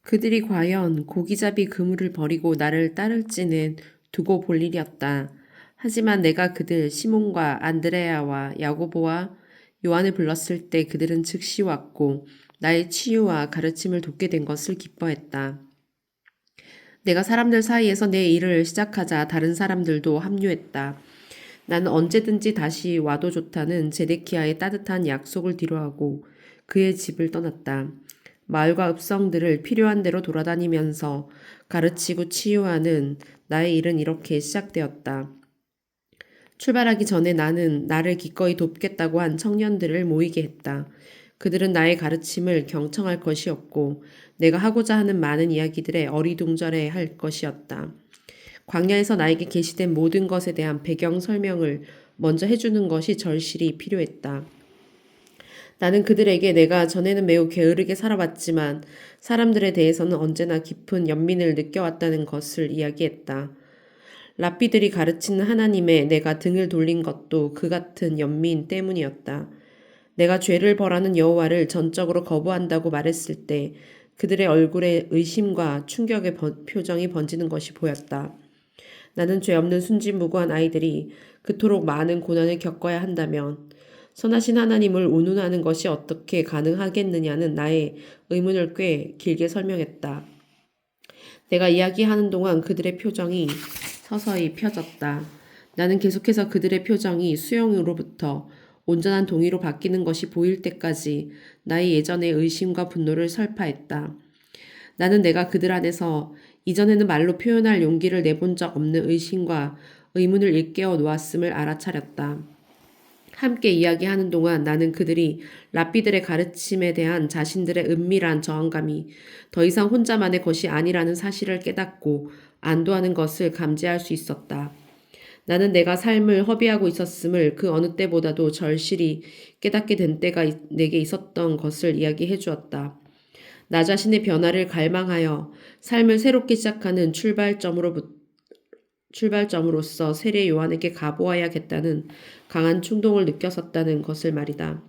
그들이 과연 고기잡이 그물을 버리고 나를 따를지는 두고 볼 일이었다. 하지만 내가 그들 시몬과 안드레아와 야고보와 요한을 불렀을 때 그들은 즉시 왔고 나의 치유와 가르침을 돕게 된 것을 기뻐했다. 내가 사람들 사이에서 내 일을 시작하자 다른 사람들도 합류했다. 나는 언제든지 다시 와도 좋다는 제데키야의 따뜻한 약속을 뒤로하고 그의 집을 떠났다. 마을과 읍성들을 필요한 대로 돌아다니면서 가르치고 치유하는 나의 일은 이렇게 시작되었다. 출발하기 전에 나는 나를 기꺼이 돕겠다고 한 청년들을 모이게 했다. 그들은 나의 가르침을 경청할 것이었고 내가 하고자 하는 많은 이야기들에 어리둥절해 할 것이었다. 광야에서 나에게 계시된 모든 것에 대한 배경 설명을 먼저 해주는 것이 절실히 필요했다. 나는 그들에게 내가 전에는 매우 게으르게 살아왔지만 사람들에 대해서는 언제나 깊은 연민을 느껴왔다는 것을 이야기했다. 랍비들이 가르치는 하나님에 내가 등을 돌린 것도 그 같은 연민 때문이었다. 내가 죄를 벌하는 여호와를 전적으로 거부한다고 말했을 때 그들의 얼굴에 의심과 충격의 표정이 번지는 것이 보였다. 나는 죄 없는 순진무구한 아이들이 그토록 많은 고난을 겪어야 한다면 선하신 하나님을 운운하는 것이 어떻게 가능하겠느냐는 나의 의문을 꽤 길게 설명했다. 내가 이야기하는 동안 그들의 표정이 서서히 펴졌다. 나는 계속해서 그들의 표정이 수용으로부터 온전한 동의로 바뀌는 것이 보일 때까지 나의 예전의 의심과 분노를 설파했다. 나는 내가 그들 안에서 이전에는 말로 표현할 용기를 내본 적 없는 의심과 의문을 일깨워 놓았음을 알아차렸다. 함께 이야기하는 동안 나는 그들이 랍비들의 가르침에 대한 자신들의 은밀한 저항감이 더 이상 혼자만의 것이 아니라는 사실을 깨닫고 안도하는 것을 감지할 수 있었다. 나는 내가 삶을 허비하고 있었음을 그 어느 때보다도 절실히 깨닫게 된 때가 내게 있었던 것을 이야기해 주었다. 나 자신의 변화를 갈망하여 삶을 새롭게 시작하는 출발점으로서 세례 요한에게 가보아야겠다는 강한 충동을 느꼈었다는 것을 말이다.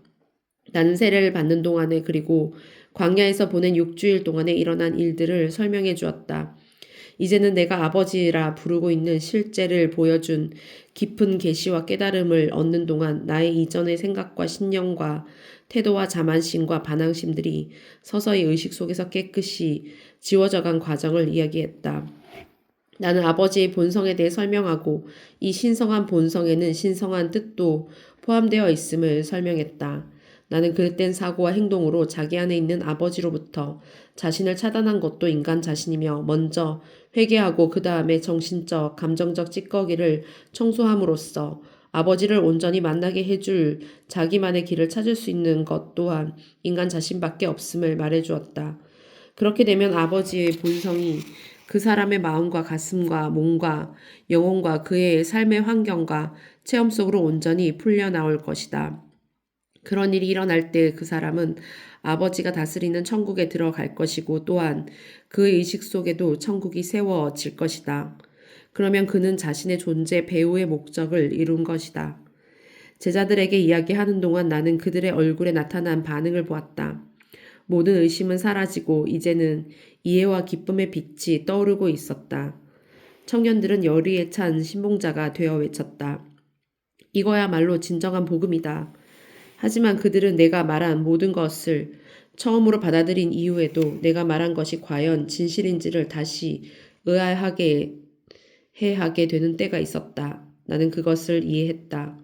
나는 세례를 받는 동안에 그리고 광야에서 보낸 6주일 동안에 일어난 일들을 설명해 주었다. 이제는 내가 아버지라 부르고 있는 실제를 보여준 깊은 계시와 깨달음을 얻는 동안 나의 이전의 생각과 신념과 태도와 자만심과 반항심들이 서서히 의식 속에서 깨끗이 지워져간 과정을 이야기했다. 나는 아버지의 본성에 대해 설명하고 이 신성한 본성에는 신성한 뜻도 포함되어 있음을 설명했다. 나는 그릇된 사고와 행동으로 자기 안에 있는 아버지로부터 자신을 차단한 것도 인간 자신이며 먼저 회개하고 그 다음에 정신적, 감정적 찌꺼기를 청소함으로써 아버지를 온전히 만나게 해줄 자기만의 길을 찾을 수 있는 것 또한 인간 자신밖에 없음을 말해주었다. 그렇게 되면 아버지의 본성이 그 사람의 마음과 가슴과 몸과 영혼과 그의 삶의 환경과 체험 속으로 온전히 풀려나올 것이다. 그런 일이 일어날 때 그 사람은 아버지가 다스리는 천국에 들어갈 것이고 또한 그의 의식 속에도 천국이 세워질 것이다. 그러면 그는 자신의 존재 배우의 목적을 이룬 것이다. 제자들에게 이야기하는 동안 나는 그들의 얼굴에 나타난 반응을 보았다. 모든 의심은 사라지고 이제는 이해와 기쁨의 빛이 떠오르고 있었다. 청년들은 열의에 찬 신봉자가 되어 외쳤다. 이거야말로 진정한 복음이다. 하지만 그들은 내가 말한 모든 것을 처음으로 받아들인 이후에도 내가 말한 것이 과연 진실인지를 다시 의아하게 하게 되는 때가 있었다. 나는 그것을 이해했다.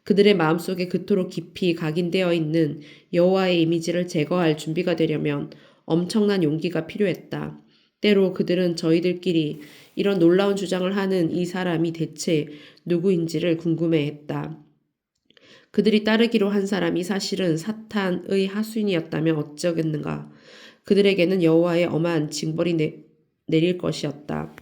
그들의 마음속에 그토록 깊이 각인되어 있는 여호와의 이미지를 제거할 준비가 되려면 엄청난 용기가 필요했다. 때로 그들은 저희들끼리 이런 놀라운 주장을 하는 이 사람이 대체 누구인지를 궁금해했다. 그들이 따르기로 한 사람이 사실은 사탄의 하수인이었다면 어쩌겠는가. 그들에게는 여호와의 엄한 징벌이 내릴 것이었다.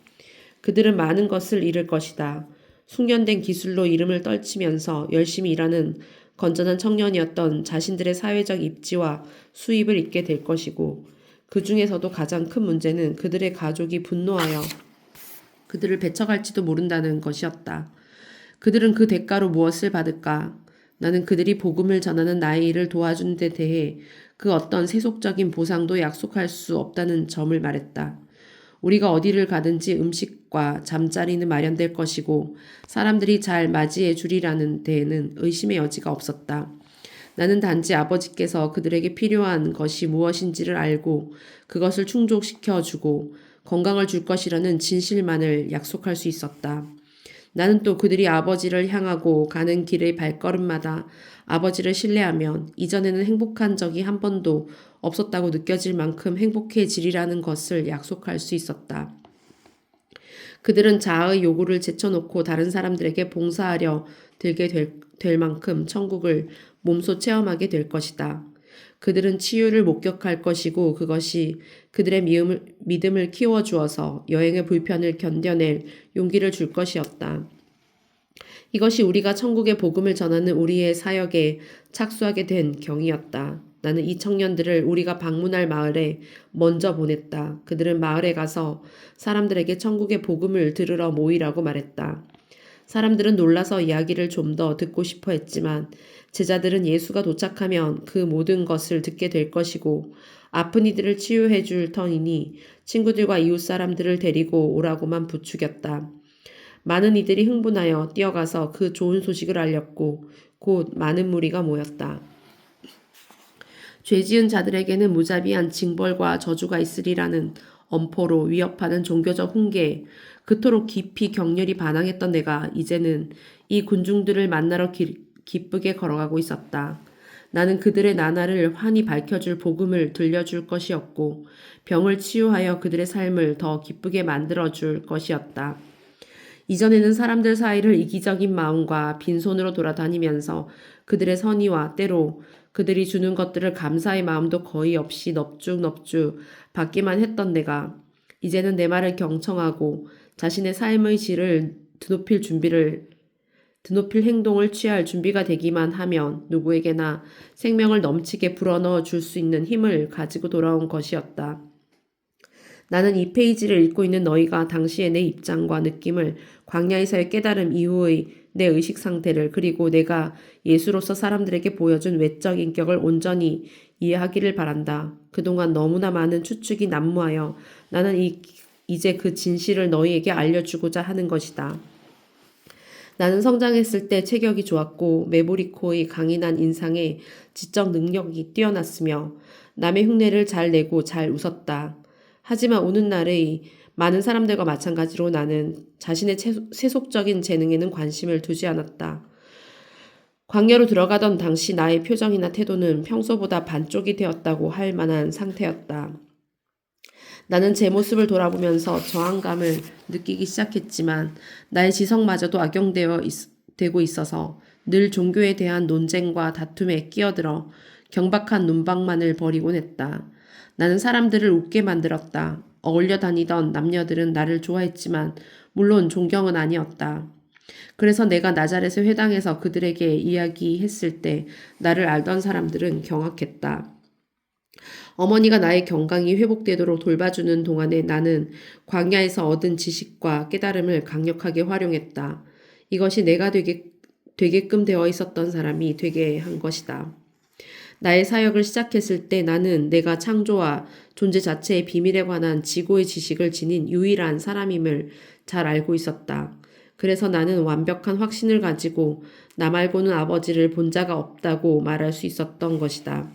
그들은 많은 것을 잃을 것이다. 숙련된 기술로 이름을 떨치면서 열심히 일하는 건전한 청년이었던 자신들의 사회적 입지와 수입을 잃게 될 것이고 그 중에서도 가장 큰 문제는 그들의 가족이 분노하여 그들을 배척할지도 모른다는 것이었다. 그들은 그 대가로 무엇을 받을까? 나는 그들이 복음을 전하는 나의 일을 도와준 데 대해 그 어떤 세속적인 보상도 약속할 수 없다는 점을 말했다. 우리가 어디를 가든지 음식과 잠자리는 마련될 것이고 사람들이 잘 맞이해 주리라는 데에는 의심의 여지가 없었다. 나는 단지 아버지께서 그들에게 필요한 것이 무엇인지를 알고 그것을 충족시켜 주고 건강을 줄 것이라는 진실만을 약속할 수 있었다. 나는 또 그들이 아버지를 향하고 가는 길의 발걸음마다 아버지를 신뢰하면 이전에는 행복한 적이 한 번도 없었다고 느껴질 만큼 행복해지리라는 것을 약속할 수 있었다. 그들은 자아의 요구를 제쳐놓고 다른 사람들에게 봉사하려 들게 될 만큼 천국을 몸소 체험하게 될 것이다. 그들은 치유를 목격할 것이고 그것이 그들의 믿음을 키워주어서 여행의 불편을 견뎌낼 용기를 줄 것이었다. 이것이 우리가 천국의 복음을 전하는 우리의 사역에 착수하게 된 경이었다. 나는 이 청년들을 우리가 방문할 마을에 먼저 보냈다. 그들은 마을에 가서 사람들에게 천국의 복음을 들으러 모이라고 말했다. 사람들은 놀라서 이야기를 좀 더 듣고 싶어 했지만 제자들은 예수가 도착하면 그 모든 것을 듣게 될 것이고 아픈 이들을 치유해 줄 터이니 친구들과 이웃 사람들을 데리고 오라고만 부추겼다. 많은 이들이 흥분하여 뛰어가서 그 좋은 소식을 알렸고 곧 많은 무리가 모였다. 죄 지은 자들에게는 무자비한 징벌과 저주가 있으리라는 엄포로 위협하는 종교적 훈계에 그토록 깊이 격렬히 반항했던 내가 이제는 이 군중들을 만나러 기쁘게 걸어가고 있었다. 나는 그들의 나날을 환히 밝혀줄 복음을 들려줄 것이었고 병을 치유하여 그들의 삶을 더 기쁘게 만들어줄 것이었다. 이전에는 사람들 사이를 이기적인 마음과 빈손으로 돌아다니면서 그들의 선의와 때로 그들이 주는 것들을 감사의 마음도 거의 없이 넙죽넙죽 받기만 했던 내가 이제는 내 말을 경청하고 자신의 삶의 질을 드높일 행동을 취할 준비가 되기만 하면 누구에게나 생명을 넘치게 불어넣어 줄 수 있는 힘을 가지고 돌아온 것이었다. 나는 이 페이지를 읽고 있는 너희가 당시의 내 입장과 느낌을 광야에서의 깨달음 이후의 내 의식 상태를 그리고 내가 예수로서 사람들에게 보여준 외적 인격을 온전히 이해하기를 바란다. 그동안 너무나 많은 추측이 난무하여 나는 이제 그 진실을 너희에게 알려주고자 하는 것이다. 나는 성장했을 때 체격이 좋았고 메보리코의 강인한 인상에 지적 능력이 뛰어났으며 남의 흉내를 잘 내고 잘 웃었다. 하지만 오는 날의 많은 사람들과 마찬가지로 나는 자신의 세속적인 재능에는 관심을 두지 않았다. 광야로 들어가던 당시 나의 표정이나 태도는 평소보다 반쪽이 되었다고 할 만한 상태였다. 나는 제 모습을 돌아보면서 저항감을 느끼기 시작했지만 나의 지성마저도 되고 있어서 늘 종교에 대한 논쟁과 다툼에 끼어들어 경박한 논박만을 벌이곤 했다. 나는 사람들을 웃게 만들었다. 어울려 다니던 남녀들은 나를 좋아했지만 물론 존경은 아니었다. 그래서 내가 나자렛의 회당에서 그들에게 이야기했을 때 나를 알던 사람들은 경악했다. 어머니가 나의 건강이 회복되도록 돌봐주는 동안에 나는 광야에서 얻은 지식과 깨달음을 강력하게 활용했다. 이것이 내가 되게끔 되어 있었던 사람이 되게 한 것이다. 나의 사역을 시작했을 때 나는 내가 창조와 존재 자체의 비밀에 관한 지고의 지식을 지닌 유일한 사람임을 잘 알고 있었다. 그래서 나는 완벽한 확신을 가지고 나 말고는 아버지를 본 자가 없다고 말할 수 있었던 것이다.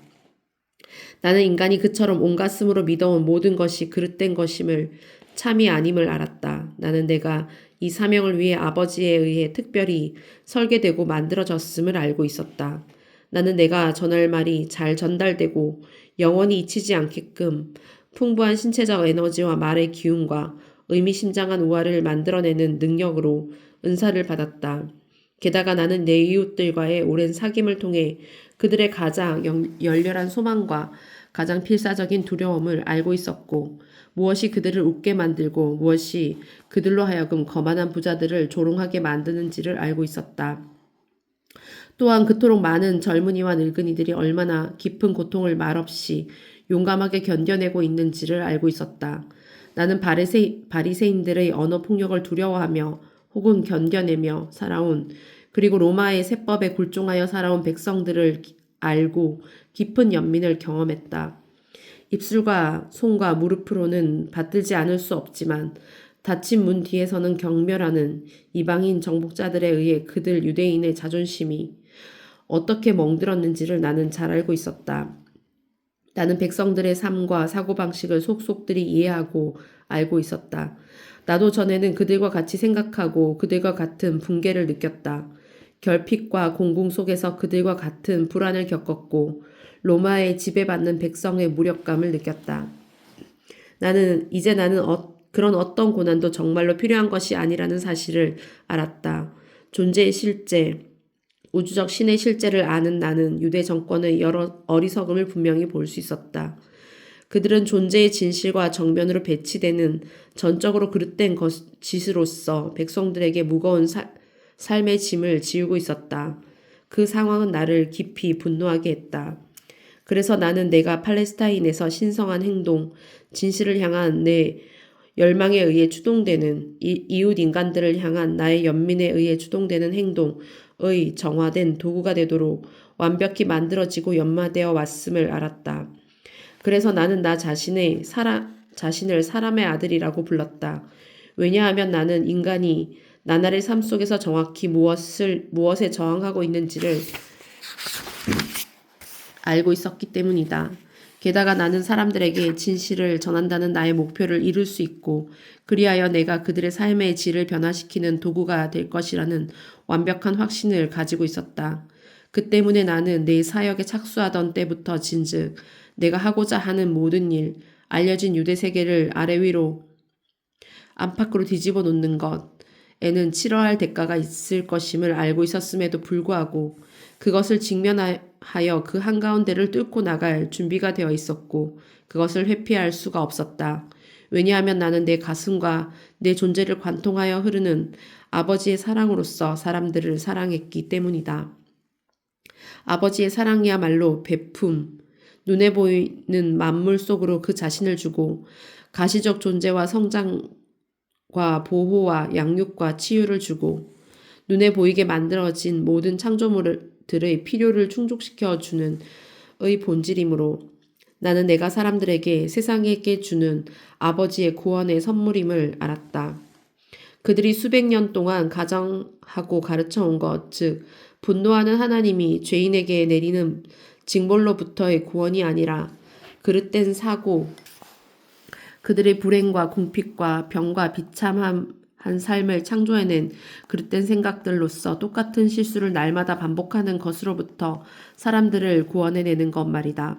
나는 인간이 그처럼 온 가슴으로 믿어온 모든 것이 그릇된 것임을 참이 아님을 알았다. 나는 내가 이 사명을 위해 아버지에 의해 특별히 설계되고 만들어졌음을 알고 있었다. 나는 내가 전할 말이 잘 전달되고 영원히 잊히지 않게끔 풍부한 신체적 에너지와 말의 기운과 의미심장한 우화를 만들어내는 능력으로 은사를 받았다. 게다가 나는 내 이웃들과의 오랜 사귐을 통해 그들의 가장 열렬한 소망과 가장 필사적인 두려움을 알고 있었고 무엇이 그들을 웃게 만들고 무엇이 그들로 하여금 거만한 부자들을 조롱하게 만드는지를 알고 있었다. 또한 그토록 많은 젊은이와 늙은이들이 얼마나 깊은 고통을 말없이 용감하게 견뎌내고 있는지를 알고 있었다. 나는 바리새인들의 언어 폭력을 두려워하며 혹은 견뎌내며 살아온 그리고 로마의 세법에 굴종하여 살아온 백성들을 알고 깊은 연민을 경험했다. 입술과 손과 무릎으로는 받들지 않을 수 없지만 닫힌 문 뒤에서는 경멸하는 이방인 정복자들에 의해 그들 유대인의 자존심이 어떻게 멍들었는지를 나는 잘 알고 있었다. 나는 백성들의 삶과 사고방식을 속속들이 이해하고 알고 있었다. 나도 전에는 그들과 같이 생각하고 그들과 같은 붕괴를 느꼈다. 결핍과 공공 속에서 그들과 같은 불안을 겪었고 로마에 지배받는 백성의 무력감을 느꼈다. 나는 그런 어떤 고난도 정말로 필요한 것이 아니라는 사실을 알았다. 존재의 실제, 우주적 신의 실제를 아는 나는 유대 정권의 여러 어리석음을 분명히 볼 수 있었다. 그들은 존재의 진실과 정면으로 배치되는 전적으로 그릇된 짓으로서 백성들에게 무거운 삶의 짐을 지우고 있었다. 그 상황은 나를 깊이 분노하게 했다. 그래서 나는 내가 팔레스타인에서 신성한 행동, 진실을 향한 내 열망에 의해 추동되는 이웃 인간들을 향한 나의 연민에 의해 추동되는 행동의 정화된 도구가 되도록 완벽히 만들어지고 연마되어 왔음을 알았다. 그래서 나는 나 자신을 사람의 아들이라고 불렀다. 왜냐하면 나는 인간이 나날의 삶 속에서 정확히 무엇에 저항하고 있는지를 알고 있었기 때문이다. 게다가 나는 사람들에게 진실을 전한다는 나의 목표를 이룰 수 있고 그리하여 내가 그들의 삶의 질을 변화시키는 도구가 될 것이라는 완벽한 확신을 가지고 있었다. 그 때문에 나는 내 사역에 착수하던 때부터 진즉 내가 하고자 하는 모든 일, 알려진 유대 세계를 아래 위로 안팎으로 뒤집어 놓는 것에는 치러야 할 대가가 있을 것임을 알고 있었음에도 불구하고 그것을 직면하여 그 한가운데를 뚫고 나갈 준비가 되어 있었고 그것을 회피할 수가 없었다. 왜냐하면 나는 내 가슴과 내 존재를 관통하여 흐르는 아버지의 사랑으로서 사람들을 사랑했기 때문이다. 아버지의 사랑이야말로 베품, 눈에 보이는 만물 속으로 그 자신을 주고 가시적 존재와 성장과 보호와 양육과 치유를 주고 눈에 보이게 만들어진 모든 창조물들의 필요를 충족시켜 주는 의 본질이므로 나는 내가 사람들에게 세상에게 주는 아버지의 구원의 선물임을 알았다. 그들이 수백 년 동안 가정하고 가르쳐 온 것, 즉 분노하는 하나님이 죄인에게 내리는 징벌로부터의 구원이 아니라 그릇된 사고, 그들의 불행과 궁핍과 병과 비참한 삶을 창조해낸 그릇된 생각들로서 똑같은 실수를 날마다 반복하는 것으로부터 사람들을 구원해내는 것 말이다.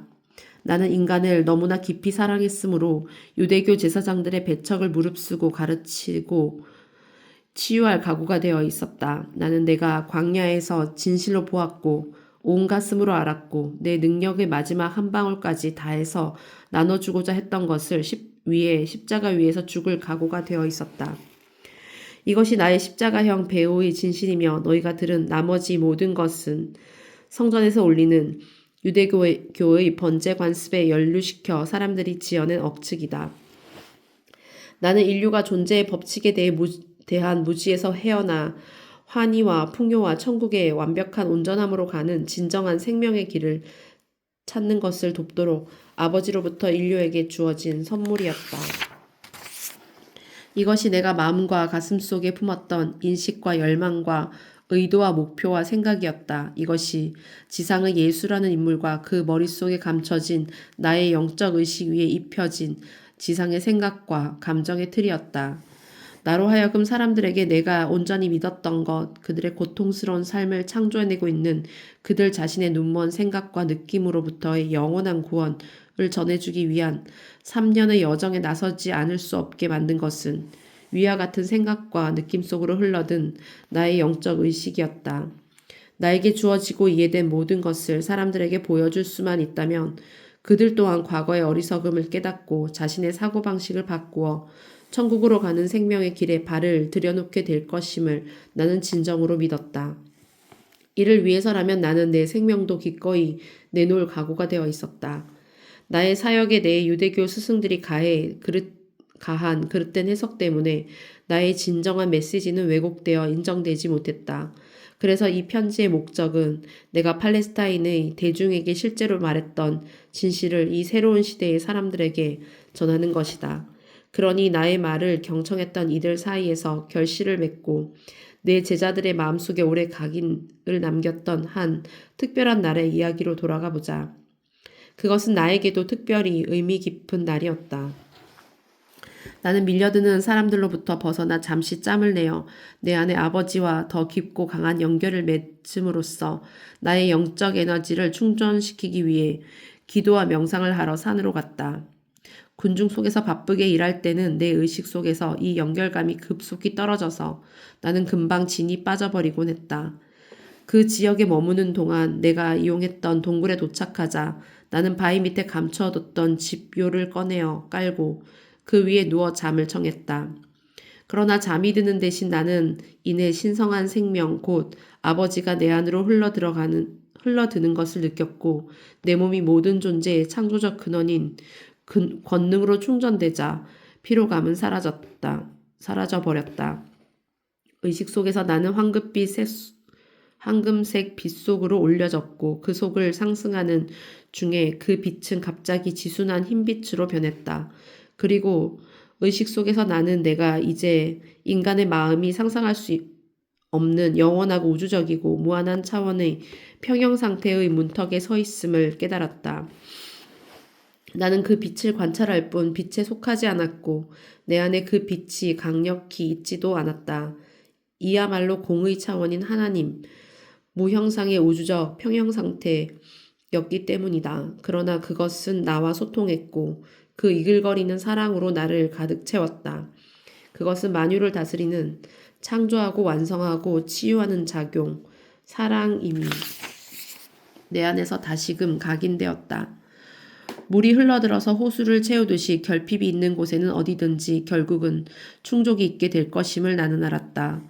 나는 인간을 너무나 깊이 사랑했으므로 유대교 제사장들의 배척을 무릅쓰고 가르치고 치유할 각오가 되어 있었다. 나는 내가 광야에서 진실로 보았고 온 가슴으로 알았고 내 능력의 마지막 한 방울까지 다해서 나눠주고자 했던 것을 십자가 위에서 죽을 각오가 되어 있었다. 이것이 나의 십자가형 배우의 진실이며 너희가 들은 나머지 모든 것은 성전에서 올리는 유대교의 번제 관습에 연루시켜 사람들이 지어낸 억측이다. 나는 인류가 존재의 법칙에 대한 무지에서 헤어나 환희와 풍요와 천국의 완벽한 온전함으로 가는 진정한 생명의 길을 찾는 것을 돕도록 아버지로부터 인류에게 주어진 선물이었다. 이것이 내가 마음과 가슴 속에 품었던 인식과 열망과 의도와 목표와 생각이었다. 이것이 지상의 예수라는 인물과 그 머릿속에 감춰진 나의 영적 의식 위에 입혀진 지상의 생각과 감정의 틀이었다. 나로 하여금 사람들에게 내가 온전히 믿었던 것, 그들의 고통스러운 삶을 창조해내고 있는 그들 자신의 눈먼 생각과 느낌으로부터의 영원한 구원을 전해주기 위한 3년의 여정에 나서지 않을 수 없게 만든 것은 위와 같은 생각과 느낌 속으로 흘러든 나의 영적 의식이었다. 나에게 주어지고 이해된 모든 것을 사람들에게 보여줄 수만 있다면 그들 또한 과거의 어리석음을 깨닫고 자신의 사고방식을 바꾸어 천국으로 가는 생명의 길에 발을 들여놓게 될 것임을 나는 진정으로 믿었다. 이를 위해서라면 나는 내 생명도 기꺼이 내놓을 각오가 되어 있었다. 나의 사역에 대해 유대교 스승들이 가한 그릇된 해석 때문에 나의 진정한 메시지는 왜곡되어 인정되지 못했다. 그래서 이 편지의 목적은 내가 팔레스타인의 대중에게 실제로 말했던 진실을 이 새로운 시대의 사람들에게 전하는 것이다. 그러니 나의 말을 경청했던 이들 사이에서 결실을 맺고 내 제자들의 마음속에 오래 각인을 남겼던 한 특별한 날의 이야기로 돌아가 보자. 그것은 나에게도 특별히 의미 깊은 날이었다. 나는 밀려드는 사람들로부터 벗어나 잠시 짬을 내어 내 안에 아버지와 더 깊고 강한 연결을 맺음으로써 나의 영적 에너지를 충전시키기 위해 기도와 명상을 하러 산으로 갔다. 군중 속에서 바쁘게 일할 때는 내 의식 속에서 이 연결감이 급속히 떨어져서 나는 금방 진이 빠져버리곤 했다. 그 지역에 머무는 동안 내가 이용했던 동굴에 도착하자 나는 바위 밑에 감춰뒀던 집요를 꺼내어 깔고 그 위에 누워 잠을 청했다. 그러나 잠이 드는 대신 나는 이내 신성한 생명 곧 아버지가 내 안으로 흘러드는 것을 느꼈고 내 몸이 모든 존재의 창조적 근원인 권능으로 충전되자 피로감은 사라져버렸다. 의식 속에서 나는 황금색 빛 속으로 올려졌고 그 속을 상승하는 중에 그 빛은 갑자기 지순한 흰빛으로 변했다. 그리고 의식 속에서 나는 내가 이제 인간의 마음이 상상할 수 없는 영원하고 우주적이고 무한한 차원의 평형 상태의 문턱에 서 있음을 깨달았다. 나는 그 빛을 관찰할 뿐 빛에 속하지 않았고 내 안에 그 빛이 강력히 있지도 않았다. 이야말로 공의 차원인 하나님, 무형상의 우주적 평형 상태였기 때문이다. 그러나 그것은 나와 소통했고 그 이글거리는 사랑으로 나를 가득 채웠다. 그것은 만유를 다스리는 창조하고 완성하고 치유하는 작용, 사랑임이 내 안에서 다시금 각인되었다. 물이 흘러들어서 호수를 채우듯이 결핍이 있는 곳에는 어디든지 결국은 충족이 있게 될 것임을 나는 알았다.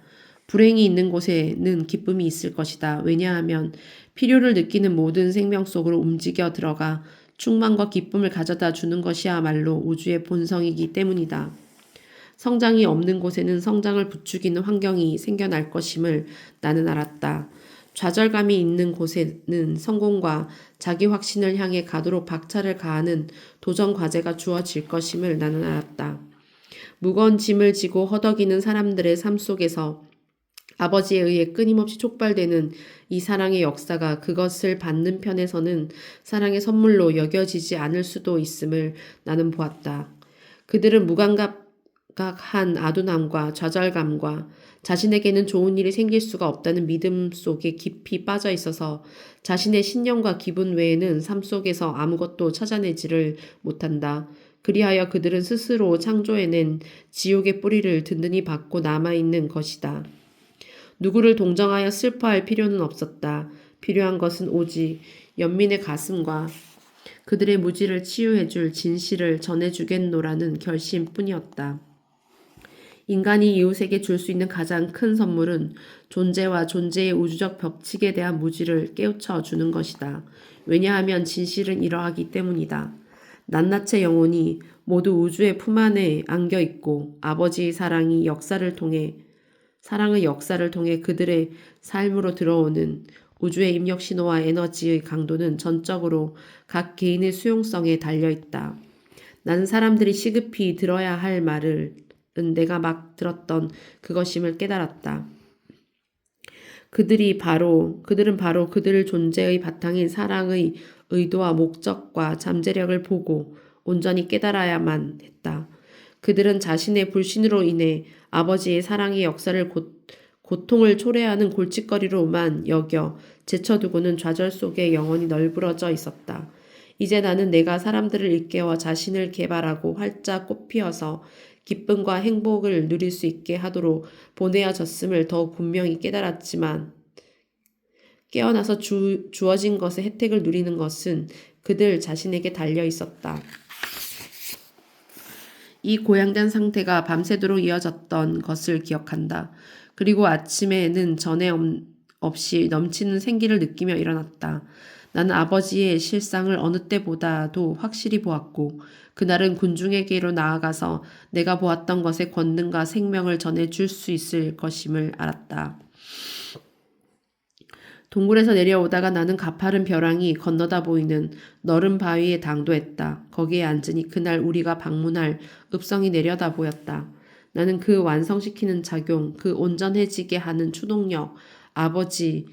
불행이 있는 곳에는 기쁨이 있을 것이다. 왜냐하면 필요를 느끼는 모든 생명 속으로 움직여 들어가 충만과 기쁨을 가져다 주는 것이야말로 우주의 본성이기 때문이다. 성장이 없는 곳에는 성장을 부추기는 환경이 생겨날 것임을 나는 알았다. 좌절감이 있는 곳에는 성공과 자기 확신을 향해 가도록 박차를 가하는 도전 과제가 주어질 것임을 나는 알았다. 무거운 짐을 지고 허덕이는 사람들의 삶 속에서 아버지에 의해 끊임없이 촉발되는 이 사랑의 역사가 그것을 받는 편에서는 사랑의 선물로 여겨지지 않을 수도 있음을 나는 보았다. 그들은 무감각한 아둔함과 좌절감과 자신에게는 좋은 일이 생길 수가 없다는 믿음 속에 깊이 빠져 있어서 자신의 신념과 기분 외에는 삶 속에서 아무것도 찾아내지를 못한다. 그리하여 그들은 스스로 창조해낸 지옥의 뿌리를 든든히 받고 남아있는 것이다. 누구를 동정하여 슬퍼할 필요는 없었다. 필요한 것은 오직 연민의 가슴과 그들의 무지를 치유해줄 진실을 전해주겠노라는 결심뿐이었다. 인간이 이웃에게 줄 수 있는 가장 큰 선물은 존재와 존재의 우주적 법칙에 대한 무지를 깨우쳐 주는 것이다. 왜냐하면 진실은 이러하기 때문이다. 낱낱의 영혼이 모두 우주의 품 안에 안겨 있고 아버지의 사랑의 역사를 통해 그들의 삶으로 들어오는 우주의 입력 신호와 에너지의 강도는 전적으로 각 개인의 수용성에 달려 있다. 나는 사람들이 시급히 들어야 할 말은 내가 막 들었던 그것임을 깨달았다. 그들은 바로 그들 존재의 바탕인 사랑의 의도와 목적과 잠재력을 보고 온전히 깨달아야만 했다. 그들은 자신의 불신으로 인해 아버지의 사랑의 역사를 고통을 초래하는 골칫거리로만 여겨 제쳐두고는 좌절 속에 영혼이 널브러져 있었다. 이제 나는 내가 사람들을 일깨워 자신을 개발하고 활짝 꽃피어서 기쁨과 행복을 누릴 수 있게 하도록 보내어졌음을 더욱 분명히 깨달았지만 깨어나서 주어진 것의 혜택을 누리는 것은 그들 자신에게 달려 있었다. 이 고양된 상태가 밤새도록 이어졌던 것을 기억한다. 그리고 아침에는 전에 없이 넘치는 생기를 느끼며 일어났다. 나는 아버지의 실상을 어느 때보다도 확실히 보았고 그날은 군중에게로 나아가서 내가 보았던 것의 권능과 생명을 전해줄 수 있을 것임을 알았다. 동굴에서 내려오다가 나는 가파른 벼랑이 건너다 보이는 너른 바위에 당도했다. 거기에 앉으니 그날 우리가 방문할 읍성이 내려다 보였다. 나는 그 완성시키는 작용, 그 온전해지게 하는 추동력, 아버지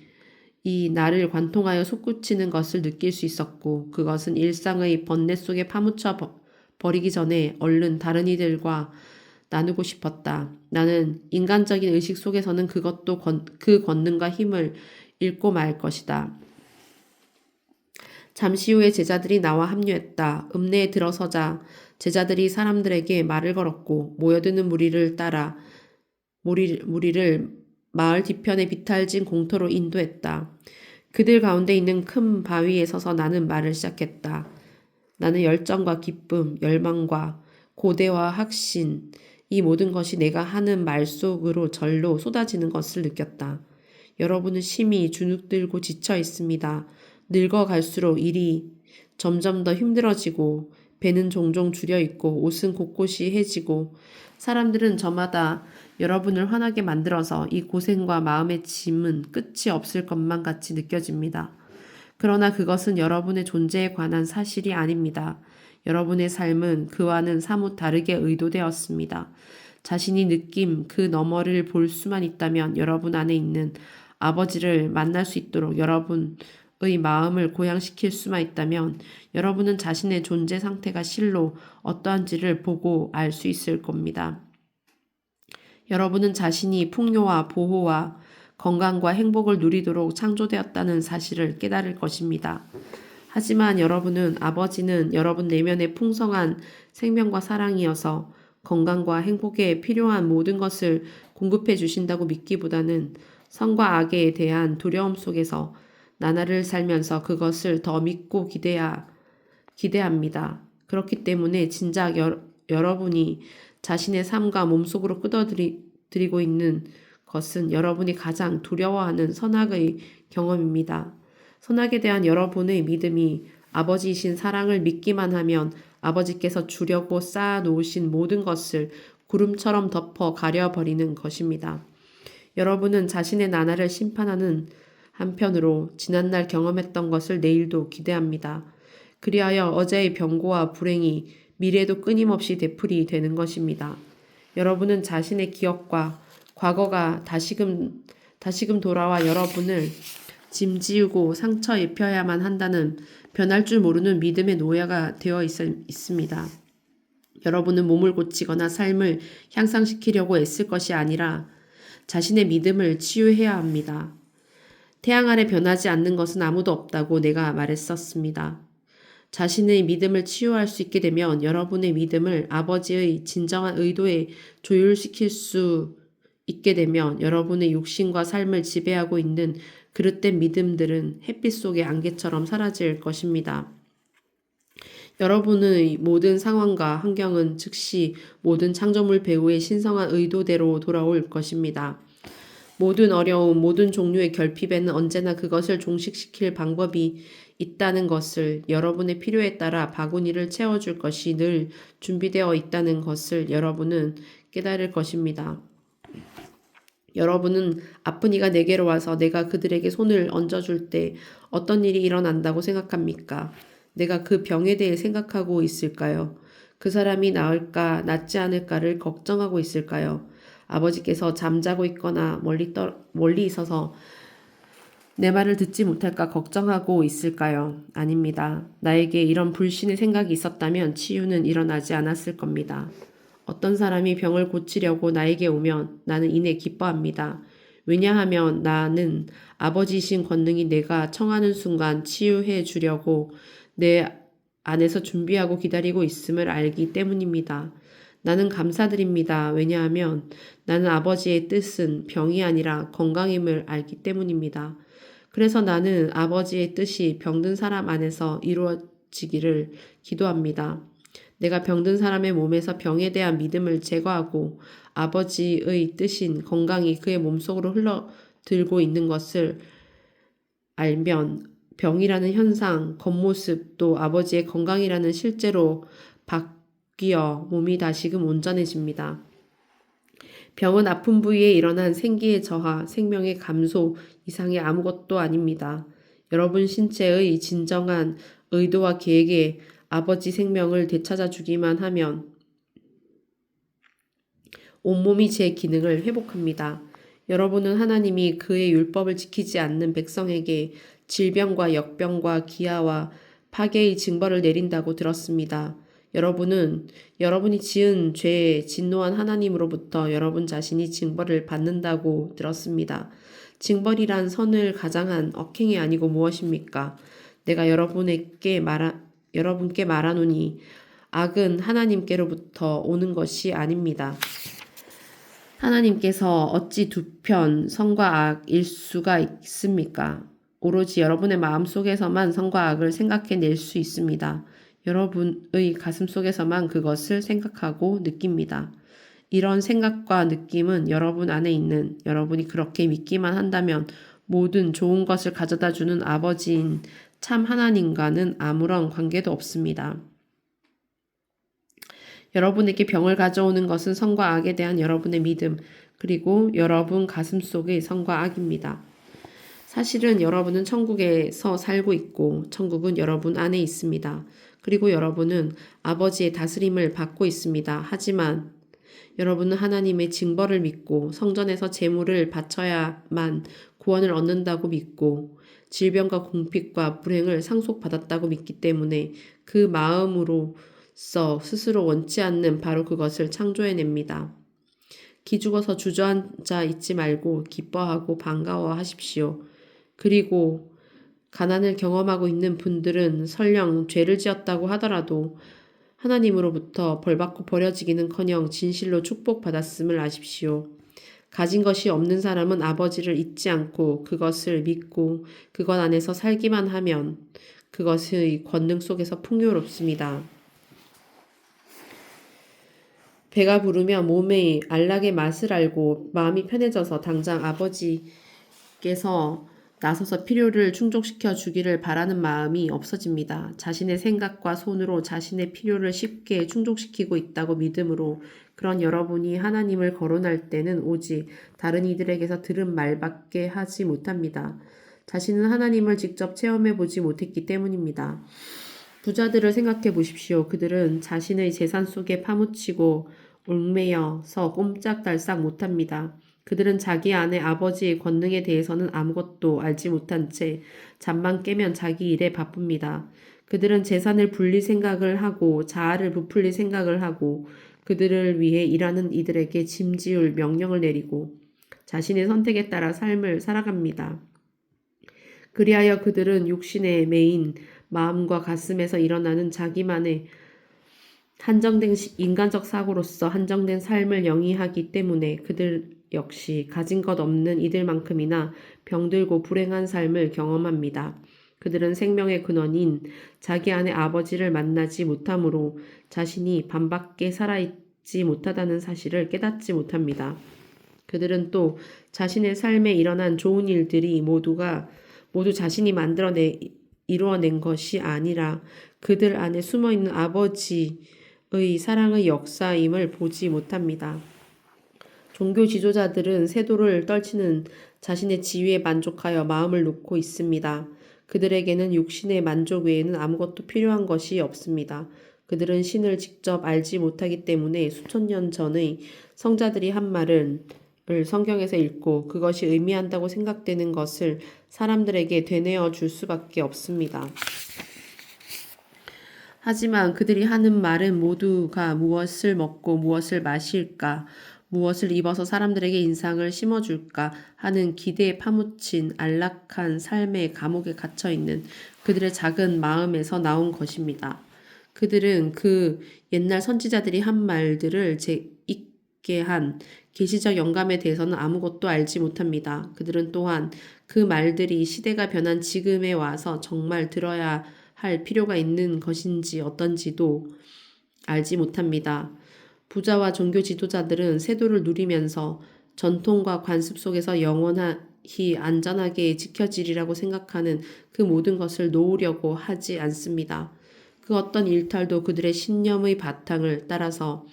이 나를 관통하여 솟구치는 것을 느낄 수 있었고 그것은 일상의 번뇌 속에 파묻혀 버리기 전에 얼른 다른 이들과 나누고 싶었다. 나는 인간적인 의식 속에서는 그것도 그 권능과 힘을 잃고 말 것이다. 잠시 후에 제자들이 나와 합류했다. 읍내에 들어서자 제자들이 사람들에게 말을 걸었고 모여드는 무리를 마을 뒤편의 비탈진 공터로 인도했다. 그들 가운데 있는 큰 바위에 서서 나는 말을 시작했다. 나는 열정과 기쁨, 열망과 고대와 확신, 이 모든 것이 내가 하는 말 속으로 절로 쏟아지는 것을 느꼈다. 여러분은 심히 주눅들고 지쳐 있습니다. 늙어갈수록 일이 점점 더 힘들어지고 배는 종종 줄여 있고 옷은 곳곳이 해지고 사람들은 저마다 여러분을 화나게 만들어서 이 고생과 마음의 짐은 끝이 없을 것만 같이 느껴집니다. 그러나 그것은 여러분의 존재에 관한 사실이 아닙니다. 여러분의 삶은 그와는 사뭇 다르게 의도되었습니다. 자신이 느낌 그 너머를 볼 수만 있다면 여러분 안에 있는 아버지를 만날 수 있도록 여러분의 마음을 고양시킬 수만 있다면 여러분은 자신의 존재 상태가 실로 어떠한지를 보고 알 수 있을 겁니다. 여러분은 자신이 풍요와 보호와 건강과 행복을 누리도록 창조되었다는 사실을 깨달을 것입니다. 하지만 아버지는 여러분 내면의 풍성한 생명과 사랑이어서 건강과 행복에 필요한 모든 것을 공급해 주신다고 믿기보다는 선과 악에 대한 두려움 속에서 나날을 살면서 그것을 더 믿고 기대합니다. 그렇기 때문에 진작 여러분이 자신의 삶과 몸속으로 끌어들이고 있는 것은 여러분이 가장 두려워하는 선악의 경험입니다. 선악에 대한 여러분의 믿음이 아버지이신 사랑을 믿기만 하면 아버지께서 주려고 쌓아 놓으신 모든 것을 구름처럼 덮어 가려버리는 것입니다. 여러분은 자신의 나날을 심판하는 한편으로 지난날 경험했던 것을 내일도 기대합니다. 그리하여 어제의 병고와 불행이 미래도 끊임없이 되풀이 되는 것입니다. 여러분은 자신의 기억과 과거가 다시금 돌아와 여러분을 짐지우고 상처 입혀야만 한다는 변할 줄 모르는 믿음의 노예가 되어 있습니다. 여러분은 몸을 고치거나 삶을 향상시키려고 애쓸 것이 아니라 자신의 믿음을 치유해야 합니다. 태양 아래 변하지 않는 것은 아무도 없다고 내가 말했었습니다. 자신의 믿음을 치유할 수 있게 되면 여러분의 믿음을 아버지의 진정한 의도에 조율시킬 수 있게 되면 여러분의 육신과 삶을 지배하고 있는 그릇된 믿음들은 햇빛 속의 안개처럼 사라질 것입니다. 여러분의 모든 상황과 환경은 즉시 모든 창조물 배우의 신성한 의도대로 돌아올 것입니다. 모든 어려움, 모든 종류의 결핍에는 언제나 그것을 종식시킬 방법이 있다는 것을 여러분의 필요에 따라 바구니를 채워줄 것이 늘 준비되어 있다는 것을 여러분은 깨달을 것입니다. 여러분은 아픈 이가 내게로 와서 내가 그들에게 손을 얹어줄 때 어떤 일이 일어난다고 생각합니까? 내가 그 병에 대해 생각하고 있을까요? 그 사람이 나을까, 낫지 않을까를 걱정하고 있을까요? 아버지께서 잠자고 있거나 멀리 있어서 내 말을 듣지 못할까 걱정하고 있을까요? 아닙니다. 나에게 이런 불신의 생각이 있었다면 치유는 일어나지 않았을 겁니다. 어떤 사람이 병을 고치려고 나에게 오면 나는 이내 기뻐합니다. 왜냐하면 나는 아버지이신 권능이 내가 청하는 순간 치유해 주려고 내 안에서 준비하고 기다리고 있음을 알기 때문입니다. 나는 감사드립니다. 왜냐하면 나는 아버지의 뜻은 병이 아니라 건강임을 알기 때문입니다. 그래서 나는 아버지의 뜻이 병든 사람 안에서 이루어지기를 기도합니다. 내가 병든 사람의 몸에서 병에 대한 믿음을 제거하고 아버지의 뜻인 건강이 그의 몸속으로 흘러들고 있는 것을 알면 병이라는 현상, 겉모습 또 아버지의 건강이라는 실제로 바뀌어 몸이 다시금 온전해집니다. 병은 아픈 부위에 일어난 생기의 저하, 생명의 감소 이상의 아무것도 아닙니다. 여러분 신체의 진정한 의도와 계획에 아버지 생명을 되찾아 주기만 하면 온몸이 제 기능을 회복합니다. 여러분은 하나님이 그의 율법을 지키지 않는 백성에게 질병과 역병과 기아와 파괴의 징벌을 내린다고 들었습니다. 여러분은 여러분이 지은 죄에 진노한 하나님으로부터 여러분 자신이 징벌을 받는다고 들었습니다. 징벌이란 선을 가장한 억행이 아니고 무엇입니까? 내가 여러분께 말하노니 악은 하나님께로부터 오는 것이 아닙니다. 하나님께서 어찌 두 편 선과 악일 수가 있습니까? 오로지 여러분의 마음속에서만 선과 악을 생각해낼 수 있습니다. 여러분의 가슴속에서만 그것을 생각하고 느낍니다. 이런 생각과 느낌은 여러분 안에 있는, 여러분이 그렇게 믿기만 한다면 모든 좋은 것을 가져다 주는 아버지인 참 하나님과는 아무런 관계도 없습니다. 여러분에게 병을 가져오는 것은 선과 악에 대한 여러분의 믿음, 그리고 여러분 가슴 속의 선과 악입니다. 사실은 여러분은 천국에서 살고 있고 천국은 여러분 안에 있습니다. 그리고 여러분은 아버지의 다스림을 받고 있습니다. 하지만 여러분은 하나님의 징벌을 믿고 성전에서 제물을 바쳐야만 구원을 얻는다고 믿고 질병과 공핍과 불행을 상속받았다고 믿기 때문에 그 마음으로써 스스로 원치 않는 바로 그것을 창조해냅니다. 기죽어서 주저앉아 있지 말고 기뻐하고 반가워하십시오. 그리고 가난을 경험하고 있는 분들은 설령 죄를 지었다고 하더라도 하나님으로부터 벌받고 버려지기는커녕 진실로 축복받았음을 아십시오. 가진 것이 없는 사람은 아버지를 잊지 않고 그것을 믿고 그것 안에서 살기만 하면 그것의 권능 속에서 풍요롭습니다. 배가 부르며 몸의 안락의 맛을 알고 마음이 편해져서 당장 아버지께서 나서서 필요를 충족시켜 주기를 바라는 마음이 없어집니다. 자신의 생각과 손으로 자신의 필요를 쉽게 충족시키고 있다고 믿음으로 그런 여러분이 하나님을 거론할 때는 오직 다른 이들에게서 들은 말밖에 하지 못합니다. 자신은 하나님을 직접 체험해 보지 못했기 때문입니다. 부자들을 생각해 보십시오. 그들은 자신의 재산 속에 파묻히고 얽매여서 꼼짝달싹 못합니다. 그들은 자기 안에 아버지의 권능에 대해서는 아무것도 알지 못한 채 잠만 깨면 자기 일에 바쁩니다. 그들은 재산을 불릴 생각을 하고 자아를 부풀릴 생각을 하고 그들을 위해 일하는 이들에게 짐지을 명령을 내리고 자신의 선택에 따라 삶을 살아갑니다. 그리하여 그들은 육신의 매인 마음과 가슴에서 일어나는 자기만의 한정된 인간적 사고로서 한정된 삶을 영위하기 때문에 그들 역시 가진 것 없는 이들만큼이나 병들고 불행한 삶을 경험합니다. 그들은 생명의 근원인 자기 안의 아버지를 만나지 못하므로 자신이 반밖에 살아있지 못하다는 사실을 깨닫지 못합니다. 그들은 또 자신의 삶에 일어난 좋은 일들이 모두 자신이 이루어낸 것이 아니라 그들 안에 숨어있는 아버지의 사랑의 역사임을 보지 못합니다. 종교 지도자들은 세도를 떨치는 자신의 지위에 만족하여 마음을 놓고 있습니다. 그들에게는 육신의 만족 외에는 아무것도 필요한 것이 없습니다. 그들은 신을 직접 알지 못하기 때문에 수천 년 전의 성자들이 한 말을 성경에서 읽고 그것이 의미한다고 생각되는 것을 사람들에게 되뇌어 줄 수밖에 없습니다. 하지만 그들이 하는 말은 모두가 무엇을 먹고 무엇을 마실까, 무엇을 입어서 사람들에게 인상을 심어줄까 하는 기대에 파묻힌 안락한 삶의 감옥에 갇혀있는 그들의 작은 마음에서 나온 것입니다. 그들은 그 옛날 선지자들이 한 말들을 잊게 한 계시적 영감에 대해서는 아무것도 알지 못합니다. 그들은 또한 그 말들이 시대가 변한 지금에 와서 정말 들어야 할 필요가 있는 것인지 어떤지도 알지 못합니다. 부자와 종교 지도자들은 세도를 누리면서 전통과 관습 속에서 영원히 안전하게 지켜지리라고 생각하는 그 모든 것을 놓으려고 하지 않습니다. 그 어떤 일탈도 그들의 신념의 바탕을 따라서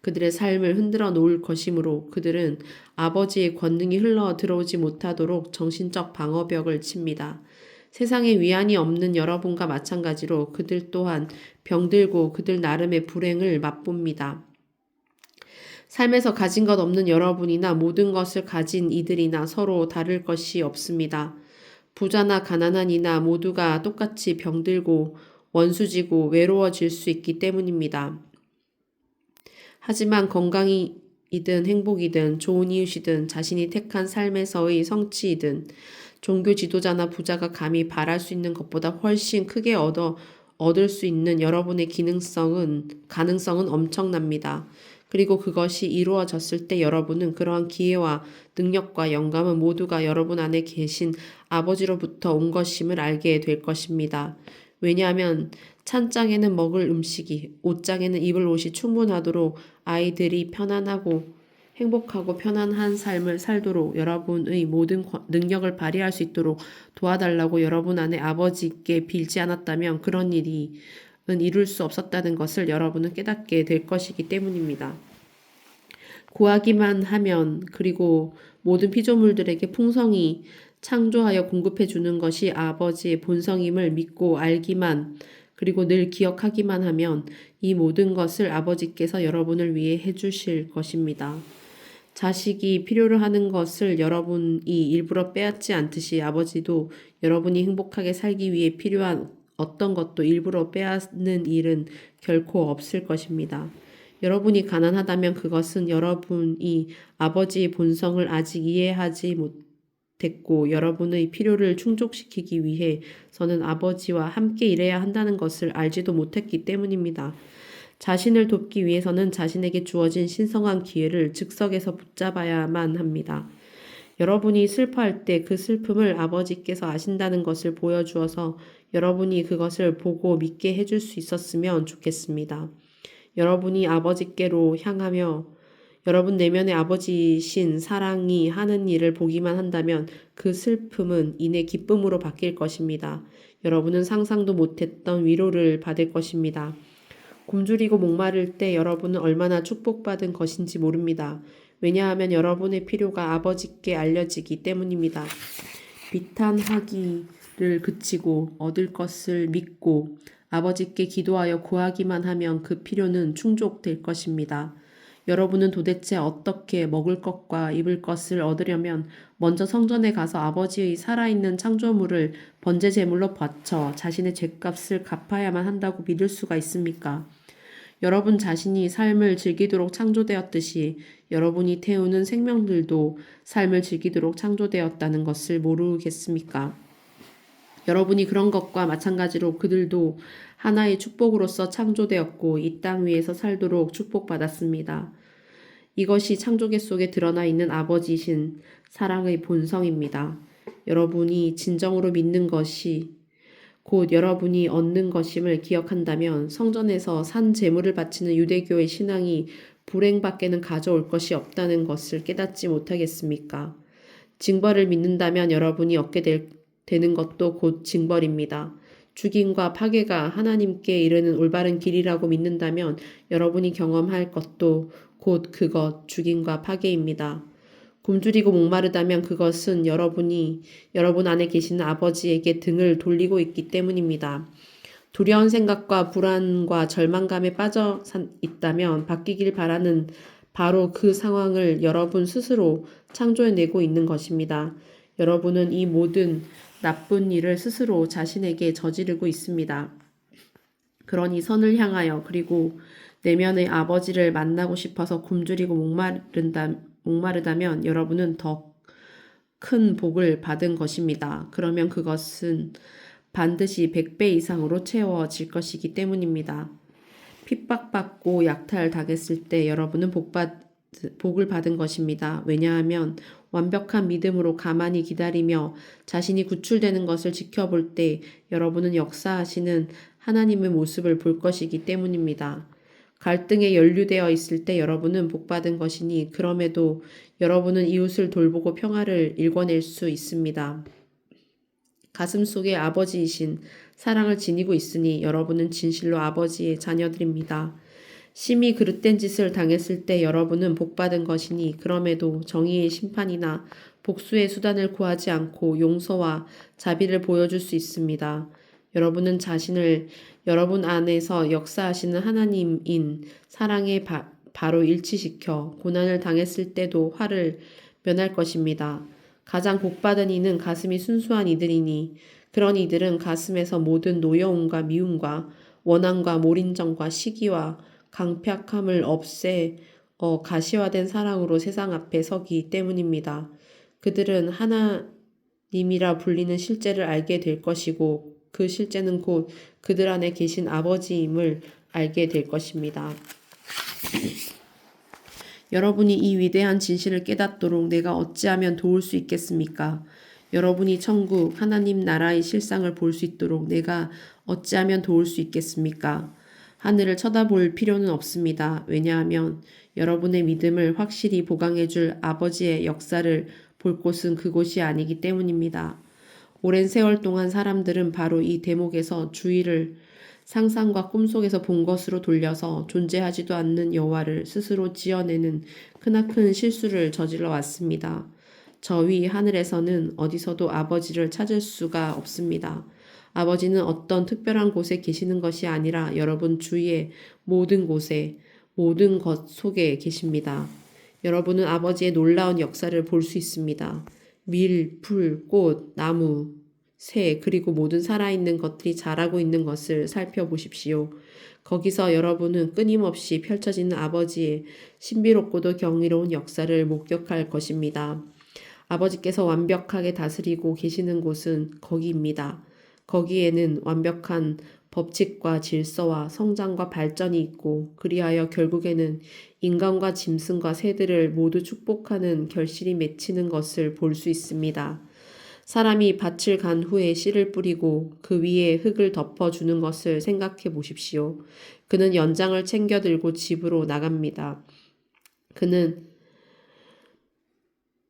그들의 삶을 흔들어 놓을 것이므로 그들은 아버지의 권능이 흘러 들어오지 못하도록 정신적 방어벽을 칩니다. 세상에 위안이 없는 여러분과 마찬가지로 그들 또한 병들고 그들 나름의 불행을 맛봅니다. 삶에서 가진 것 없는 여러분이나 모든 것을 가진 이들이나 서로 다를 것이 없습니다. 부자나 가난한 이나 모두가 똑같이 병들고 원수지고 외로워질 수 있기 때문입니다. 하지만 건강이든 행복이든 좋은 이웃이든 자신이 택한 삶에서의 성취이든 종교 지도자나 부자가 감히 바랄 수 있는 것보다 훨씬 크게 얻을 수 있는 여러분의 가능성은 엄청납니다. 그리고 그것이 이루어졌을 때 여러분은 그러한 기회와 능력과 영감은 모두가 여러분 안에 계신 아버지로부터 온 것임을 알게 될 것입니다. 왜냐하면 찬장에는 먹을 음식이, 옷장에는 입을 옷이 충분하도록 아이들이 편안하고 행복하고 편안한 삶을 살도록 여러분의 모든 능력을 발휘할 수 있도록 도와달라고 여러분 안에 아버지께 빌지 않았다면 그런 일이 이룰 수 없었다는 것을 여러분은 깨닫게 될 것이기 때문입니다. 구하기만 하면 그리고 모든 피조물들에게 풍성히 창조하여 공급해 주는 것이 아버지의 본성임을 믿고 알기만 그리고 늘 기억하기만 하면 이 모든 것을 아버지께서 여러분을 위해 해주실 것입니다. 자식이 필요로 하는 것을 여러분이 일부러 빼앗지 않듯이 아버지도 여러분이 행복하게 살기 위해 필요한 어떤 것도 일부러 빼앗는 일은 결코 없을 것입니다. 여러분이 가난하다면 그것은 여러분이 아버지의 본성을 아직 이해하지 못했고 여러분의 필요를 충족시키기 위해서는 아버지와 함께 일해야 한다는 것을 알지도 못했기 때문입니다. 자신을 돕기 위해서는 자신에게 주어진 신성한 기회를 즉석에서 붙잡아야만 합니다. 여러분이 슬퍼할 때 그 슬픔을 아버지께서 아신다는 것을 보여주어서 여러분이 그것을 보고 믿게 해줄 수 있었으면 좋겠습니다. 여러분이 아버지께로 향하며 여러분 내면의 아버지신 사랑이 하는 일을 보기만 한다면 그 슬픔은 이내 기쁨으로 바뀔 것입니다. 여러분은 상상도 못했던 위로를 받을 것입니다. 굶주리고 목마를 때 여러분은 얼마나 축복받은 것인지 모릅니다. 왜냐하면 여러분의 필요가 아버지께 알려지기 때문입니다. 비탄하기를 그치고 얻을 것을 믿고 아버지께 기도하여 구하기만 하면 그 필요는 충족될 것입니다. 여러분은 도대체 어떻게 먹을 것과 입을 것을 얻으려면 먼저 성전에 가서 아버지의 살아있는 창조물을 번제 제물로 바쳐 자신의 죗값을 갚아야만 한다고 믿을 수가 있습니까? 여러분 자신이 삶을 즐기도록 창조되었듯이 여러분이 태우는 생명들도 삶을 즐기도록 창조되었다는 것을 모르겠습니까? 여러분이 그런 것과 마찬가지로 그들도 하나의 축복으로서 창조되었고 이 땅 위에서 살도록 축복받았습니다. 이것이 창조계 속에 드러나 있는 아버지신 사랑의 본성입니다. 여러분이 진정으로 믿는 것이 곧 여러분이 얻는 것임을 기억한다면 성전에서 산 제물을 바치는 유대교의 신앙이 불행밖에는 가져올 것이 없다는 것을 깨닫지 못하겠습니까? 징벌을 믿는다면 여러분이 얻게 되는 것도 곧 징벌입니다. 죽임과 파괴가 하나님께 이르는 올바른 길이라고 믿는다면 여러분이 경험할 것도 곧 그것, 죽임과 파괴입니다. 굶주리고 목마르다면 그것은 여러분 안에 계시는 아버지에게 등을 돌리고 있기 때문입니다. 두려운 생각과 불안과 절망감에 빠져 있다면 바뀌길 바라는 바로 그 상황을 여러분 스스로 창조해내고 있는 것입니다. 여러분은 이 모든 나쁜 일을 스스로 자신에게 저지르고 있습니다. 그러니 선을 향하여 그리고 내면의 아버지를 만나고 싶어서 굶주리고 목마르다면 여러분은 더 큰 복을 받은 것입니다. 그러면 그것은 반드시 100배 이상으로 채워질 것이기 때문입니다. 핍박받고 약탈당했을 때 여러분은 복을 받은 것입니다. 왜냐하면 완벽한 믿음으로 가만히 기다리며 자신이 구출되는 것을 지켜볼 때 여러분은 역사하시는 하나님의 모습을 볼 것이기 때문입니다. 갈등에 연루되어 있을 때 여러분은 복받은 것이니 그럼에도 여러분은 이웃을 돌보고 평화를 일궈낼 수 있습니다. 가슴 속에 아버지이신 사랑을 지니고 있으니 여러분은 진실로 아버지의 자녀들입니다. 심히 그릇된 짓을 당했을 때 여러분은 복받은 것이니 그럼에도 정의의 심판이나 복수의 수단을 구하지 않고 용서와 자비를 보여줄 수 있습니다. 여러분은 자신을 여러분 안에서 역사하시는 하나님인 사랑에 바로 일치시켜 고난을 당했을 때도 화를 면할 것입니다. 가장 복받은 이는 가슴이 순수한 이들이니 그런 이들은 가슴에서 모든 노여움과 미움과 원함과 몰인정과 시기와 강팍함을 없애 가시화된 사랑으로 세상 앞에 서기 때문입니다. 그들은 하나님이라 불리는 실제를 알게 될 것이고 그 실제는 곧 그들 안에 계신 아버지임을 알게 될 것입니다. 여러분이 이 위대한 진실을 깨닫도록 내가 어찌하면 도울 수 있겠습니까? 여러분이 천국 하나님 나라의 실상을 볼 수 있도록 내가 어찌하면 도울 수 있겠습니까? 하늘을 쳐다볼 필요는 없습니다. 왜냐하면 여러분의 믿음을 확실히 보강해 줄 아버지의 역사를 볼 곳은 그곳이 아니기 때문입니다. 오랜 세월 동안 사람들은 바로 이 대목에서 주의를 상상과 꿈속에서 본 것으로 돌려서 존재하지도 않는 여호와를 스스로 지어내는 크나큰 실수를 저질러 왔습니다. 저 위 하늘에서는 어디서도 아버지를 찾을 수가 없습니다. 아버지는 어떤 특별한 곳에 계시는 것이 아니라 여러분 주위의 모든 곳에, 모든 것 속에 계십니다. 여러분은 아버지의 놀라운 역사를 볼 수 있습니다. 밀, 풀, 꽃, 나무, 새, 그리고 모든 살아있는 것들이 자라고 있는 것을 살펴보십시오. 거기서 여러분은 끊임없이 펼쳐지는 아버지의 신비롭고도 경이로운 역사를 목격할 것입니다. 아버지께서 완벽하게 다스리고 계시는 곳은 거기입니다. 거기에는 완벽한 법칙과 질서와 성장과 발전이 있고 그리하여 결국에는 인간과 짐승과 새들을 모두 축복하는 결실이 맺히는 것을 볼 수 있습니다. 사람이 밭을 간 후에 씨를 뿌리고 그 위에 흙을 덮어주는 것을 생각해 보십시오. 그는 연장을 챙겨 들고 집으로 나갑니다. 그는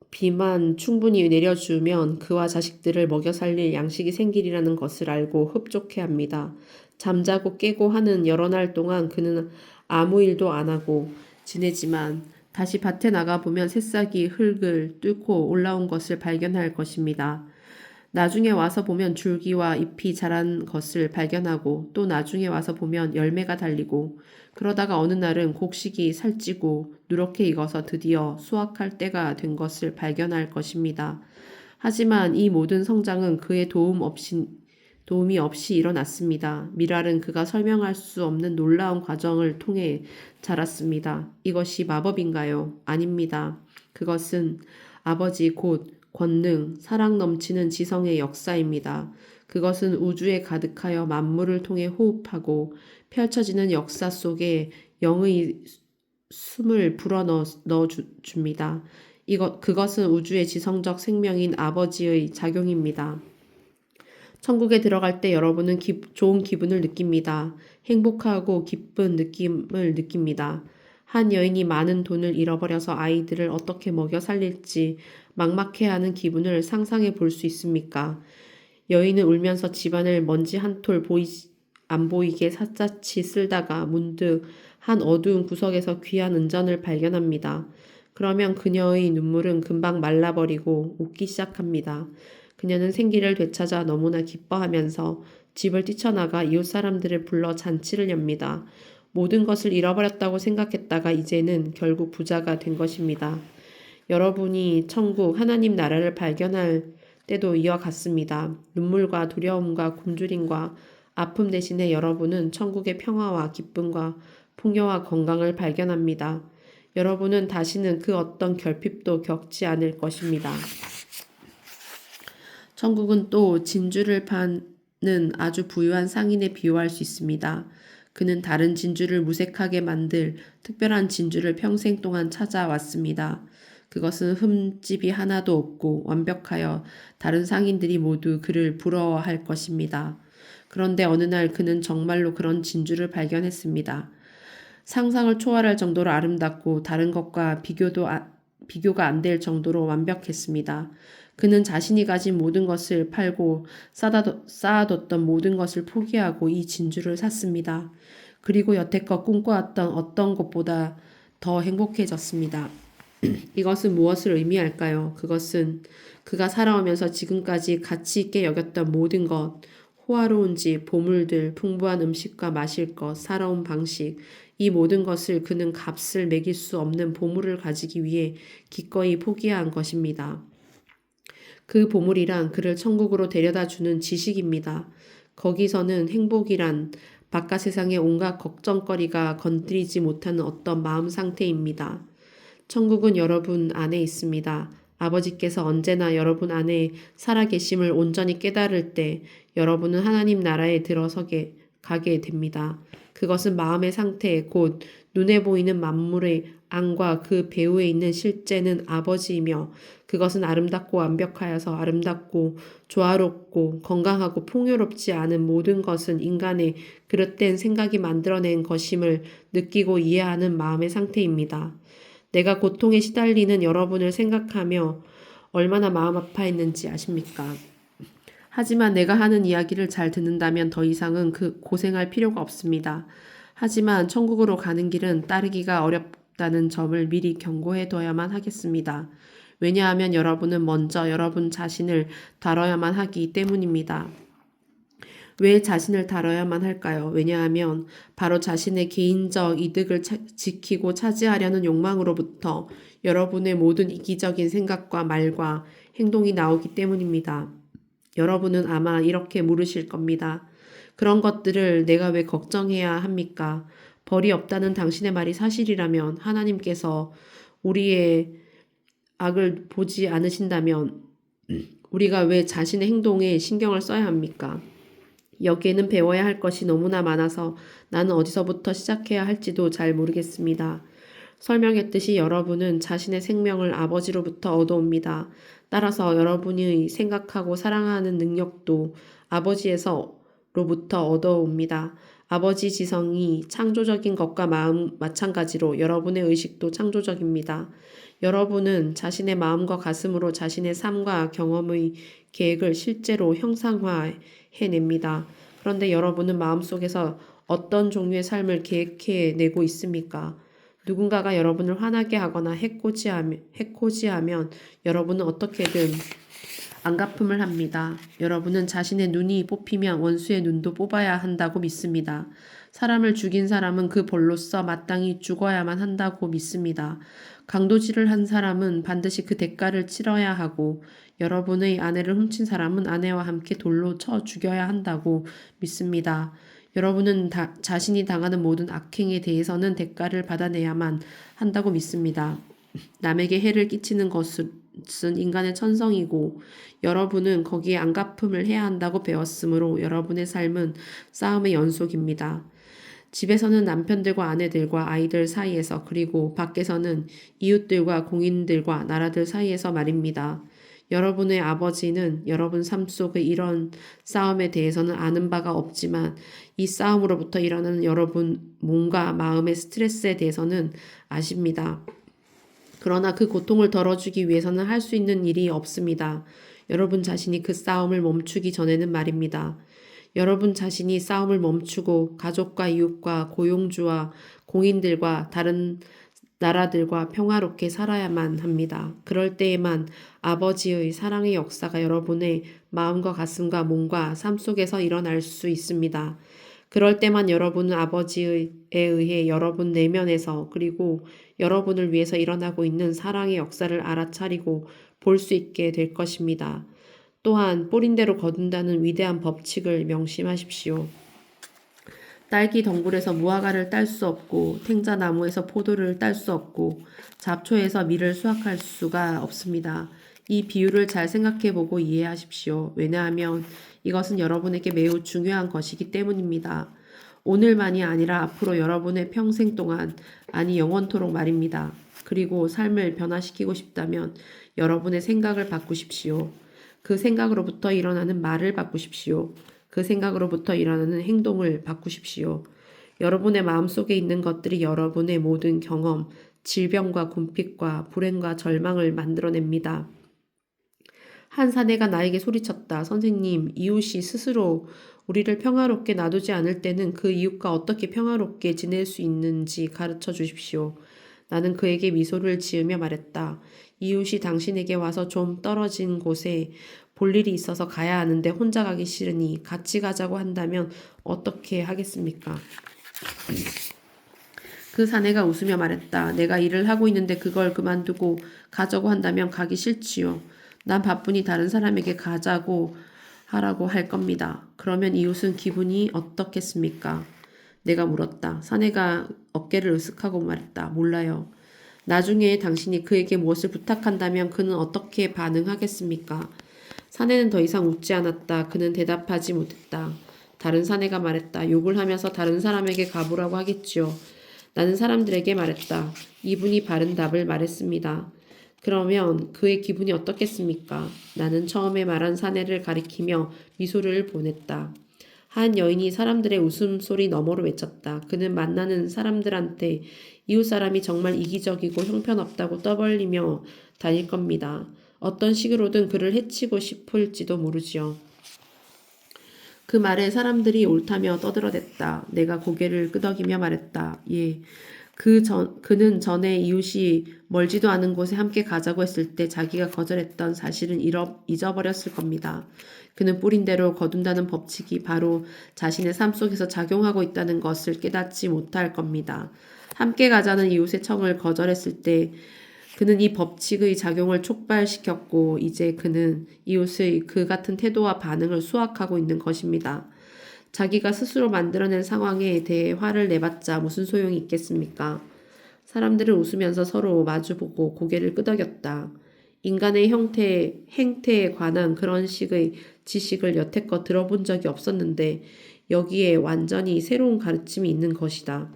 비만 충분히 내려주면 그와 자식들을 먹여 살릴 양식이 생기리라는 것을 알고 흡족해 합니다. 잠자고 깨고 하는 여러 날 동안 그는 아무 일도 안 하고 지내지만 다시 밭에 나가보면 새싹이 흙을 뚫고 올라온 것을 발견할 것입니다. 나중에 와서 보면 줄기와 잎이 자란 것을 발견하고 또 나중에 와서 보면 열매가 달리고 그러다가 어느 날은 곡식이 살찌고 누렇게 익어서 드디어 수확할 때가 된 것을 발견할 것입니다. 하지만 이 모든 성장은 그의 도움이 없이 일어났습니다. 미랄은 그가 설명할 수 없는 놀라운 과정을 통해 자랐습니다. 이것이 마법인가요? 아닙니다. 그것은 아버지 곧 권능, 사랑 넘치는 지성의 역사입니다. 그것은 우주에 가득하여 만물을 통해 호흡하고 펼쳐지는 역사 속에 영의 숨을 불어넣어 줍니다. 그것은 우주의 지성적 생명인 아버지의 작용입니다. 천국에 들어갈 때 여러분은 좋은 기분을 느낍니다. 행복하고 기쁜 느낌을 느낍니다. 한 여인이 많은 돈을 잃어버려서 아이들을 어떻게 먹여 살릴지 막막해하는 기분을 상상해 볼 수 있습니까? 여인은 울면서 집안을 먼지 한 톨 안 보이게 샅샅이 쓸다가 문득 한 어두운 구석에서 귀한 은전을 발견합니다. 그러면 그녀의 눈물은 금방 말라버리고 웃기 시작합니다. 그녀는 생기를 되찾아 너무나 기뻐하면서 집을 뛰쳐나가 이웃 사람들을 불러 잔치를 엽니다. 모든 것을 잃어버렸다고 생각했다가 이제는 결국 부자가 된 것입니다. 여러분이 천국 하나님 나라를 발견할 때도 이와 같습니다. 눈물과 두려움과 굶주림과 아픔 대신에 여러분은 천국의 평화와 기쁨과 풍요와 건강을 발견합니다. 여러분은 다시는 그 어떤 결핍도 겪지 않을 것입니다. 천국은 또 진주를 파는 아주 부유한 상인에 비유할 수 있습니다. 그는 다른 진주를 무색하게 만들 특별한 진주를 평생 동안 찾아왔습니다. 그것은 흠집이 하나도 없고 완벽하여 다른 상인들이 모두 그를 부러워할 것입니다. 그런데 어느 날 그는 정말로 그런 진주를 발견했습니다. 상상을 초월할 정도로 아름답고 다른 것과 비교가 안 될 정도로 완벽했습니다. 그는 자신이 가진 모든 것을 팔고 쌓아뒀던 모든 것을 포기하고 이 진주를 샀습니다. 그리고 여태껏 꿈꿔왔던 어떤 것보다 더 행복해졌습니다. 이것은 무엇을 의미할까요? 그것은 그가 살아오면서 지금까지 가치 있게 여겼던 모든 것, 호화로운 집, 보물들, 풍부한 음식과 마실 것, 살아온 방식, 이 모든 것을 그는 값을 매길 수 없는 보물을 가지기 위해 기꺼이 포기한 것입니다. 그 보물이란 그를 천국으로 데려다 주는 지식입니다. 거기서는 행복이란 바깥 세상의 온갖 걱정거리가 건드리지 못하는 어떤 마음 상태입니다. 천국은 여러분 안에 있습니다. 아버지께서 언제나 여러분 안에 살아계심을 온전히 깨달을 때 여러분은 하나님 나라에 들어서게 가게 됩니다. 그것은 마음의 상태, 곧 눈에 보이는 만물의 안과 그 배후에 있는 실제는 아버지이며 그것은 아름답고 완벽하여서 아름답고 조화롭고 건강하고 풍요롭지 않은 모든 것은 인간의 그릇된 생각이 만들어낸 것임을 느끼고 이해하는 마음의 상태입니다. 내가 고통에 시달리는 여러분을 생각하며 얼마나 마음 아파했는지 아십니까? 하지만 내가 하는 이야기를 잘 듣는다면 더 이상은 고생할 필요가 없습니다. 하지만 천국으로 가는 길은 따르기가 어렵다는 점을 미리 경고해 둬야만 하겠습니다. 왜냐하면 여러분은 먼저 여러분 자신을 다뤄야만 하기 때문입니다. 왜 자신을 다뤄야만 할까요? 왜냐하면 바로 자신의 개인적 이득을 지키고 차지하려는 욕망으로부터 여러분의 모든 이기적인 생각과 말과 행동이 나오기 때문입니다. 여러분은 아마 이렇게 물으실 겁니다. 그런 것들을 내가 왜 걱정해야 합니까? 벌이 없다는 당신의 말이 사실이라면 하나님께서 우리의 악을 보지 않으신다면 우리가 왜 자신의 행동에 신경을 써야 합니까? 여기에는 배워야 할 것이 너무나 많아서 나는 어디서부터 시작해야 할지도 잘 모르겠습니다. 설명했듯이 여러분은 자신의 생명을 아버지로부터 얻어옵니다. 따라서 여러분이 생각하고 사랑하는 능력도 아버지에서로부터 얻어옵니다. 아버지 지성이 창조적인 것과 마찬가지로 여러분의 의식도 창조적입니다. 여러분은 자신의 마음과 가슴으로 자신의 삶과 경험의 계획을 실제로 형상화해냅니다. 그런데 여러분은 마음속에서 어떤 종류의 삶을 계획해내고 있습니까? 누군가가 여러분을 화나게 하거나 해코지하면 여러분은 어떻게든 안갚음을 합니다. 여러분은 자신의 눈이 뽑히면 원수의 눈도 뽑아야 한다고 믿습니다. 사람을 죽인 사람은 그 벌로써 마땅히 죽어야만 한다고 믿습니다. 강도질을 한 사람은 반드시 그 대가를 치러야 하고 여러분의 아내를 훔친 사람은 아내와 함께 돌로 쳐 죽여야 한다고 믿습니다. 여러분은 자신이 당하는 모든 악행에 대해서는 대가를 받아내야만 한다고 믿습니다. 남에게 해를 끼치는 것은 인간의 천성이고 여러분은 거기에 안갚음을 해야 한다고 배웠으므로 여러분의 삶은 싸움의 연속입니다. 집에서는 남편들과 아내들과 아이들 사이에서 그리고 밖에서는 이웃들과 공인들과 나라들 사이에서 말입니다. 여러분의 아버지는 여러분 삶 속의 이런 싸움에 대해서는 아는 바가 없지만 이 싸움으로부터 일어나는 여러분 몸과 마음의 스트레스에 대해서는 아십니다. 그러나 그 고통을 덜어주기 위해서는 할 수 있는 일이 없습니다. 여러분 자신이 그 싸움을 멈추기 전에는 말입니다. 여러분 자신이 싸움을 멈추고 가족과 이웃과 고용주와 공인들과 다른 나라들과 평화롭게 살아야만 합니다. 그럴 때에만 아버지의 사랑의 역사가 여러분의 마음과 가슴과 몸과 삶 속에서 일어날 수 있습니다. 그럴 때만 여러분은 아버지에 의해 여러분 내면에서 그리고 여러분을 위해서 일어나고 있는 사랑의 역사를 알아차리고 볼 수 있게 될 것입니다. 또한 뿌린대로 거둔다는 위대한 법칙을 명심하십시오. 딸기 덩굴에서 무화과를 딸 수 없고 탱자나무에서 포도를 딸 수 없고 잡초에서 밀을 수확할 수가 없습니다. 이 비유를 잘 생각해보고 이해하십시오. 왜냐하면 이것은 여러분에게 매우 중요한 것이기 때문입니다. 오늘만이 아니라 앞으로 여러분의 평생 동안, 아니 영원토록 말입니다. 그리고 삶을 변화시키고 싶다면 여러분의 생각을 바꾸십시오. 그 생각으로부터 일어나는 말을 바꾸십시오. 그 생각으로부터 일어나는 행동을 바꾸십시오. 여러분의 마음속에 있는 것들이 여러분의 모든 경험, 질병과 궁핍과 불행과 절망을 만들어냅니다. 한 사내가 나에게 소리쳤다. 선생님, 이웃이 스스로 우리를 평화롭게 놔두지 않을 때는 그 이웃과 어떻게 평화롭게 지낼 수 있는지 가르쳐 주십시오. 나는 그에게 미소를 지으며 말했다. 이웃이 당신에게 와서 좀 떨어진 곳에 볼 일이 있어서 가야 하는데 혼자 가기 싫으니 같이 가자고 한다면 어떻게 하겠습니까? 그 사내가 웃으며 말했다. 내가 일을 하고 있는데 그걸 그만두고 가자고 한다면 가기 싫지요. 난 바쁘니 다른 사람에게 가자고 하라고 할 겁니다. 그러면 이웃은 기분이 어떻겠습니까? 내가 물었다. 사내가 어깨를 으쓱하고 말했다. 몰라요. 나중에 당신이 그에게 무엇을 부탁한다면 그는 어떻게 반응하겠습니까? 사내는 더 이상 웃지 않았다. 그는 대답하지 못했다. 다른 사내가 말했다. 욕을 하면서 다른 사람에게 가보라고 하겠지요. 나는 사람들에게 말했다. 이분이 바른 답을 말했습니다. 그러면 그의 기분이 어떻겠습니까? 나는 처음에 말한 사내를 가리키며 미소를 보냈다. 한 여인이 사람들의 웃음소리 너머로 외쳤다. 그는 만나는 사람들한테 이웃 사람이 정말 이기적이고 형편없다고 떠벌리며 다닐 겁니다. 어떤 식으로든 그를 해치고 싶을지도 모르지요. 그 말에 사람들이 옳다며 떠들어댔다. 내가 고개를 끄덕이며 말했다. 예. 그는 전에 이웃이 멀지도 않은 곳에 함께 가자고 했을 때 자기가 거절했던 사실은 잊어버렸을 겁니다. 그는 뿌린 대로 거둔다는 법칙이 바로 자신의 삶 속에서 작용하고 있다는 것을 깨닫지 못할 겁니다. 함께 가자는 이웃의 청을 거절했을 때 그는 이 법칙의 작용을 촉발시켰고 이제 그는 이웃의 그 같은 태도와 반응을 수확하고 있는 것입니다. 자기가 스스로 만들어낸 상황에 대해 화를 내봤자 무슨 소용이 있겠습니까? 사람들은 웃으면서 서로 마주보고 고개를 끄덕였다. 인간의 행태에 관한 그런 식의 지식을 여태껏 들어본 적이 없었는데 여기에 완전히 새로운 가르침이 있는 것이다.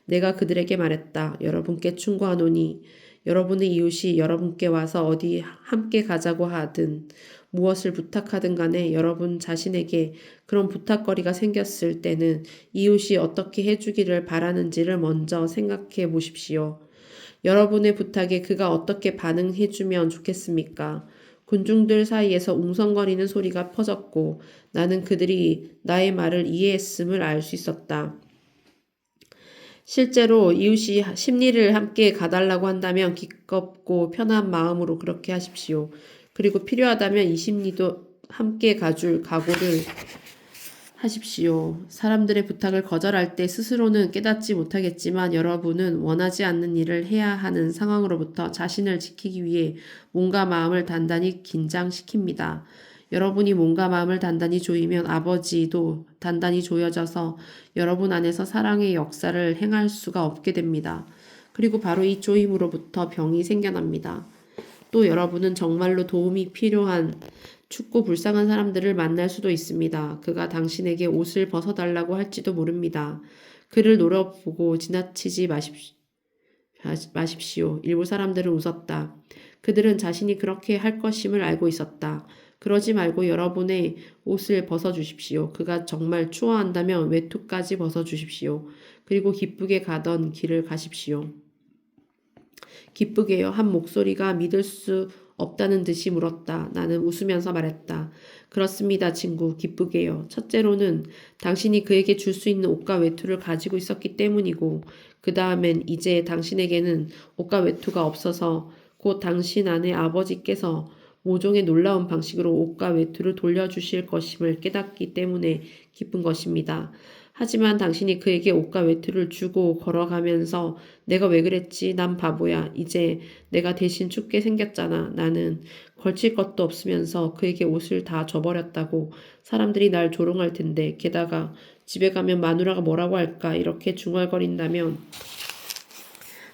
내가 그들에게 말했다. 여러분께 충고하노니 여러분의 이웃이 여러분께 와서 어디 함께 가자고 하든 무엇을 부탁하든 간에 여러분 자신에게 그런 부탁거리가 생겼을 때는 이웃이 어떻게 해주기를 바라는지를 먼저 생각해 보십시오. 여러분의 부탁에 그가 어떻게 반응해주면 좋겠습니까? 군중들 사이에서 웅성거리는 소리가 퍼졌고 나는 그들이 나의 말을 이해했음을 알 수 있었다. 실제로 이웃이 심리를 함께 가달라고 한다면 기껍고 편한 마음으로 그렇게 하십시오. 그리고 필요하다면 이 심리도 함께 가줄 각오를 하십시오. 사람들의 부탁을 거절할 때 스스로는 깨닫지 못하겠지만 여러분은 원하지 않는 일을 해야 하는 상황으로부터 자신을 지키기 위해 몸과 마음을 단단히 긴장시킵니다. 여러분이 몸과 마음을 단단히 조이면 아버지도 단단히 조여져서 여러분 안에서 사랑의 역사를 행할 수가 없게 됩니다. 그리고 바로 이 조임으로부터 병이 생겨납니다. 또 여러분은 정말로 도움이 필요한 춥고 불쌍한 사람들을 만날 수도 있습니다. 그가 당신에게 옷을 벗어달라고 할지도 모릅니다. 그를 노려보고 지나치지 마십시오. 일부 사람들은 웃었다. 그들은 자신이 그렇게 할 것임을 알고 있었다. 그러지 말고 여러분의 옷을 벗어주십시오. 그가 정말 추워한다면 외투까지 벗어주십시오. 그리고 기쁘게 가던 길을 가십시오. 기쁘게요. 한 목소리가 믿을 수 없다는 듯이 물었다. 나는 웃으면서 말했다. 그렇습니다, 친구. 기쁘게요. 첫째로는 당신이 그에게 줄 수 있는 옷과 외투를 가지고 있었기 때문이고 그 다음엔 이제 당신에게는 옷과 외투가 없어서 곧 당신 안에 아버지께서 모종의 놀라운 방식으로 옷과 외투를 돌려주실 것임을 깨닫기 때문에 기쁜 것입니다. 하지만 당신이 그에게 옷과 외투를 주고 걸어가면서 내가 왜 그랬지? 난 바보야. 이제 내가 대신 춥게 생겼잖아. 나는 걸칠 것도 없으면서 그에게 옷을 다 줘버렸다고 사람들이 날 조롱할 텐데 게다가 집에 가면 마누라가 뭐라고 할까? 이렇게 중얼거린다면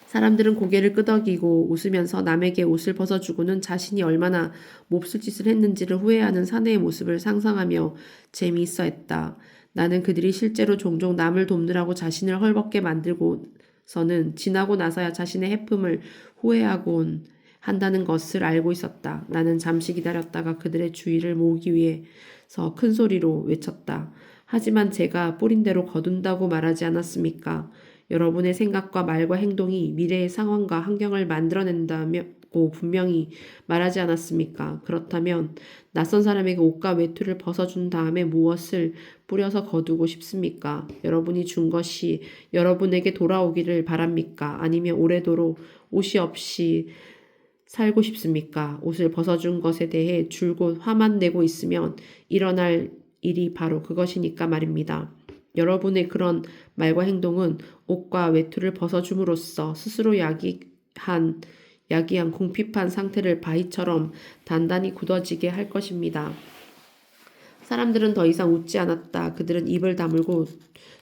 사람들은 고개를 끄덕이고 웃으면서 남에게 옷을 벗어주고는 자신이 얼마나 몹쓸 짓을 했는지를 후회하는 사내의 모습을 상상하며 재미있어 했다. 나는 그들이 실제로 종종 남을 돕느라고 자신을 헐벗게 만들고서는 지나고 나서야 자신의 해품을 후회하곤 한다는 것을 알고 있었다. 나는 잠시 기다렸다가 그들의 주의를 모으기 위해서 큰 소리로 외쳤다. 하지만 제가 뿌린 대로 거둔다고 말하지 않았습니까? 여러분의 생각과 말과 행동이 미래의 상황과 환경을 만들어낸다면 않았고 분명히 말하지 않았습니까? 그렇다면 낯선 사람에게 옷과 외투를 벗어준 다음에 무엇을 뿌려서 거두고 싶습니까? 여러분이 준 것이 여러분에게 돌아오기를 바랍니까? 아니면 오래도록 옷이 없이 살고 싶습니까? 옷을 벗어준 것에 대해 줄곧 화만 내고 있으면 일어날 일이 바로 그것이니까 말입니다. 여러분의 그런 말과 행동은 옷과 외투를 벗어줌으로써 스스로 야기한 궁핍한 상태를 바위처럼 단단히 굳어지게 할 것입니다. 사람들은 더 이상 웃지 않았다. 그들은 입을 다물고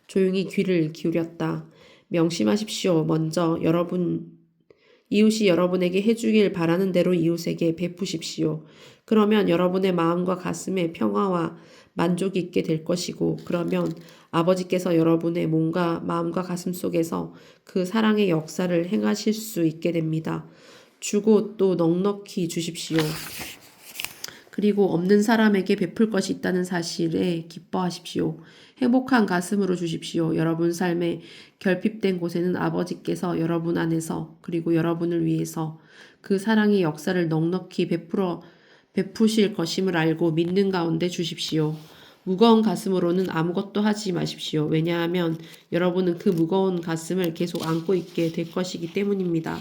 조용히 귀를 기울였다. 명심하십시오. 먼저 이웃이 여러분에게 해주길 바라는 대로 이웃에게 베푸십시오. 그러면 여러분의 마음과 가슴에 평화와 만족이 있게 될 것이고, 그러면 아버지께서 여러분의 몸과 마음과 가슴 속에서 그 사랑의 역사를 행하실 수 있게 됩니다. 주고 또 넉넉히 주십시오. 그리고 없는 사람에게 베풀 것이 있다는 사실에 기뻐하십시오. 행복한 가슴으로 주십시오. 여러분 삶에 결핍된 곳에는 아버지께서 여러분 안에서 그리고 여러분을 위해서 그 사랑의 역사를 넉넉히 베푸실 것임을 알고 믿는 가운데 주십시오. 무거운 가슴으로는 아무것도 하지 마십시오. 왜냐하면 여러분은 그 무거운 가슴을 계속 안고 있게 될 것이기 때문입니다.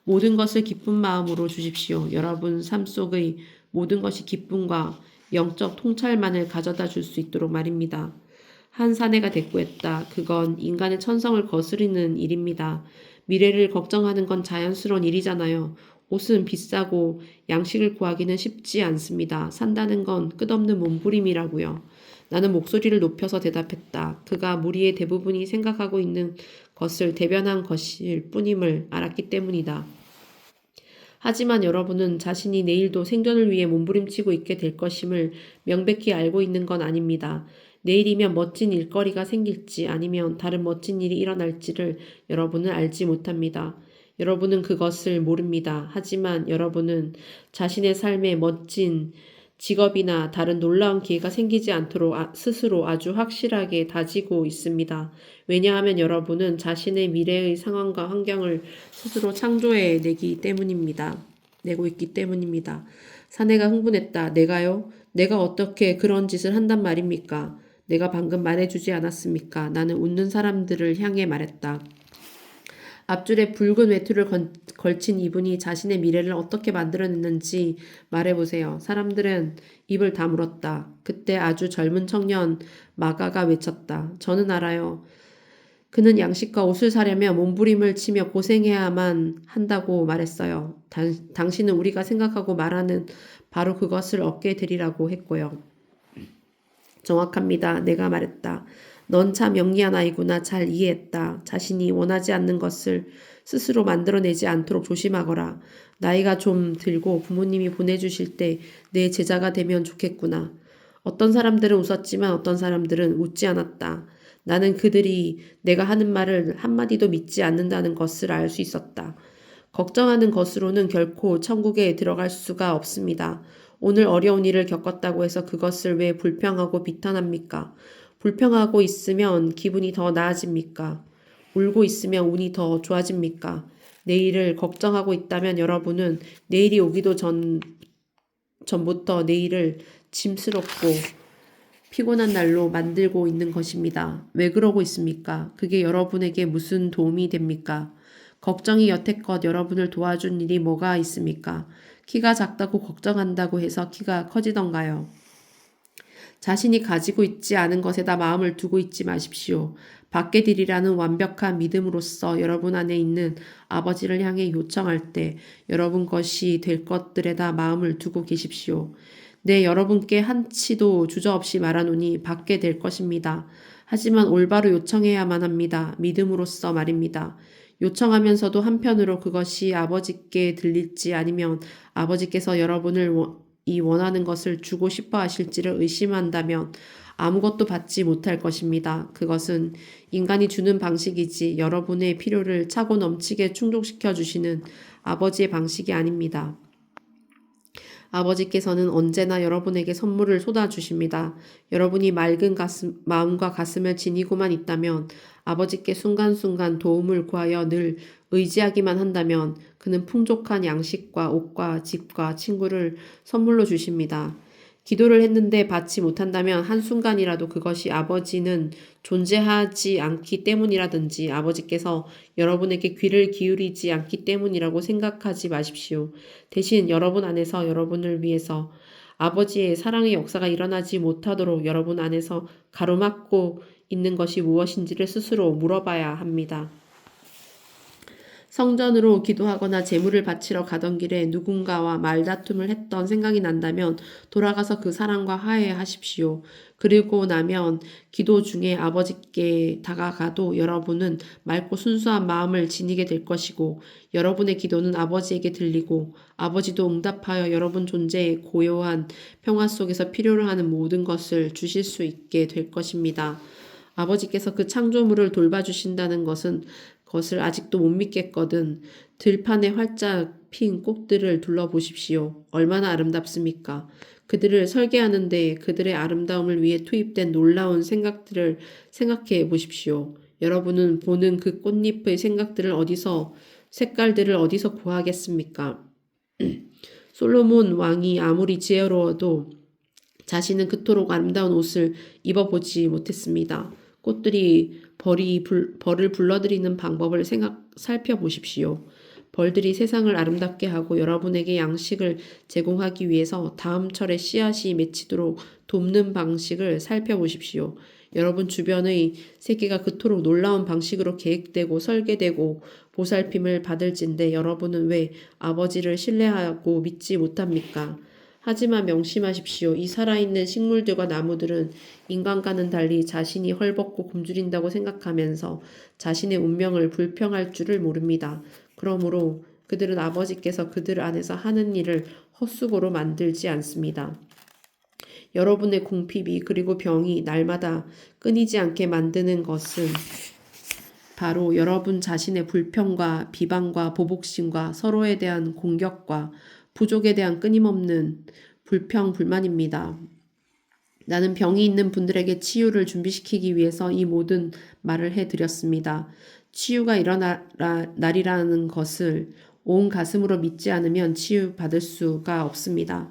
모든 것을 기쁜 마음으로 주십시오. 여러분 삶 속의 모든 것이 기쁨과 영적 통찰만을 가져다 줄 수 있도록 말입니다. 한 사내가 대꾸했다. 그건 인간의 천성을 거스르는 일입니다. 미래를 걱정하는 건 자연스러운 일이잖아요. 옷은 비싸고 양식을 구하기는 쉽지 않습니다. 산다는 건 끝없는 몸부림이라고요. 나는 목소리를 높여서 대답했다. 그가 무리의 대부분이 생각하고 있는 것을 대변한 것일 뿐임을 알았기 때문이다. 하지만 여러분은 자신이 내일도 생존을 위해 몸부림치고 있게 될 것임을 명백히 알고 있는 건 아닙니다. 내일이면 멋진 일거리가 생길지 아니면 다른 멋진 일이 일어날지를 여러분은 알지 못합니다. 여러분은 그것을 모릅니다. 하지만 여러분은 자신의 삶에 멋진 직업이나 다른 놀라운 기회가 생기지 않도록 스스로 아주 확실하게 다지고 있습니다. 왜냐하면 여러분은 자신의 미래의 상황과 환경을 스스로 창조해 내고 있기 때문입니다. 사내가 흥분했다. 내가요? 내가 어떻게 그런 짓을 한단 말입니까? 내가 방금 말해주지 않았습니까? 나는 웃는 사람들을 향해 말했다. 앞줄에 붉은 외투를 걸친 이분이 자신의 미래를 어떻게 만들어냈는지 말해보세요. 사람들은 입을 다물었다. 그때 아주 젊은 청년 마가가 외쳤다. 저는 알아요. 그는 양식과 옷을 사려면 몸부림을 치며 고생해야만 한다고 말했어요. 당신은 우리가 생각하고 말하는 바로 그것을 얻게 되리라고 했고요. 정확합니다. 내가 말했다. 넌 참 영리한 아이구나. 잘 이해했다. 자신이 원하지 않는 것을 스스로 만들어내지 않도록 조심하거라. 나이가 좀 들고 부모님이 보내주실 때 내 제자가 되면 좋겠구나. 어떤 사람들은 웃었지만 어떤 사람들은 웃지 않았다. 나는 그들이 내가 하는 말을 한마디도 믿지 않는다는 것을 알 수 있었다. 걱정하는 것으로는 결코 천국에 들어갈 수가 없습니다. 오늘 어려운 일을 겪었다고 해서 그것을 왜 불평하고 비탄합니까? 불평하고 있으면 기분이 더 나아집니까? 울고 있으면 운이 더 좋아집니까? 내일을 걱정하고 있다면 여러분은 내일이 오기도 전부터 내일을 짐스럽고 피곤한 날로 만들고 있는 것입니다. 왜 그러고 있습니까? 그게 여러분에게 무슨 도움이 됩니까? 걱정이 여태껏 여러분을 도와준 일이 뭐가 있습니까? 키가 작다고 걱정한다고 해서 키가 커지던가요? 자신이 가지고 있지 않은 것에다 마음을 두고 있지 마십시오. 받게 되리라는 완벽한 믿음으로써 여러분 안에 있는 아버지를 향해 요청할 때 여러분 것이 될 것들에다 마음을 두고 계십시오. 네, 여러분께 한치도 주저없이 말하노니 받게 될 것입니다. 하지만 올바로 요청해야만 합니다. 믿음으로써 말입니다. 요청하면서도 한편으로 그것이 아버지께 들릴지 아니면 아버지께서 여러분을 이 원하는 것을 주고 싶어 하실지를 의심한다면 아무것도 받지 못할 것입니다. 그것은 인간이 주는 방식이지 여러분의 필요를 차고 넘치게 충족시켜 주시는 아버지의 방식이 아닙니다. 아버지께서는 언제나 여러분에게 선물을 쏟아주십니다. 여러분이 맑은 마음과 가슴을 지니고만 있다면 아버지께 순간순간 도움을 구하여 늘 의지하기만 한다면 그는 풍족한 양식과 옷과 집과 친구를 선물로 주십니다. 기도를 했는데 받지 못한다면 한순간이라도 그것이 아버지는 존재하지 않기 때문이라든지 아버지께서 여러분에게 귀를 기울이지 않기 때문이라고 생각하지 마십시오. 대신 여러분 안에서 여러분을 위해서 아버지의 사랑의 역사가 일어나지 못하도록 여러분 안에서 가로막고 있는 것이 무엇인지를 스스로 물어봐야 합니다. 성전으로 기도하거나 제물을 바치러 가던 길에 누군가와 말다툼을 했던 생각이 난다면 돌아가서 그 사람과 화해하십시오. 그리고 나면 기도 중에 아버지께 다가가도 여러분은 맑고 순수한 마음을 지니게 될 것이고 여러분의 기도는 아버지에게 들리고 아버지도 응답하여 여러분 존재의 고요한 평화 속에서 필요로 하는 모든 것을 주실 수 있게 될 것입니다. 아버지께서 그 창조물을 돌봐주신다는 것을 아직도 못 믿겠거든. 들판에 활짝 핀 꽃들을 둘러보십시오. 얼마나 아름답습니까? 그들을 설계하는데 그들의 아름다움을 위해 투입된 놀라운 생각들을 생각해 보십시오. 여러분은 보는 그 꽃잎의 색깔들을 어디서 구하겠습니까? 솔로몬 왕이 아무리 지혜로워도 자신은 그토록 아름다운 옷을 입어보지 못했습니다. 꽃들이 벌을 불러들이는 방법을 살펴보십시오. 벌들이 세상을 아름답게 하고 여러분에게 양식을 제공하기 위해서 다음 철에 씨앗이 맺히도록 돕는 방식을 살펴보십시오. 여러분 주변의 세계가 그토록 놀라운 방식으로 계획되고 설계되고 보살핌을 받을진데 여러분은 왜 아버지를 신뢰하고 믿지 못합니까? 하지만 명심하십시오. 이 살아있는 식물들과 나무들은 인간과는 달리 자신이 헐벗고 굶주린다고 생각하면서 자신의 운명을 불평할 줄을 모릅니다. 그러므로 그들은 아버지께서 그들 안에서 하는 일을 헛수고로 만들지 않습니다. 여러분의 궁핍이 그리고 병이 날마다 끊이지 않게 만드는 것은 바로 여러분 자신의 불평과 비방과 보복심과 서로에 대한 공격과 부족에 대한 끊임없는 불평, 불만입니다. 나는 병이 있는 분들에게 치유를 준비시키기 위해서 이 모든 말을 해드렸습니다. 치유가 일어날 날이라는 것을 온 가슴으로 믿지 않으면 치유받을 수가 없습니다.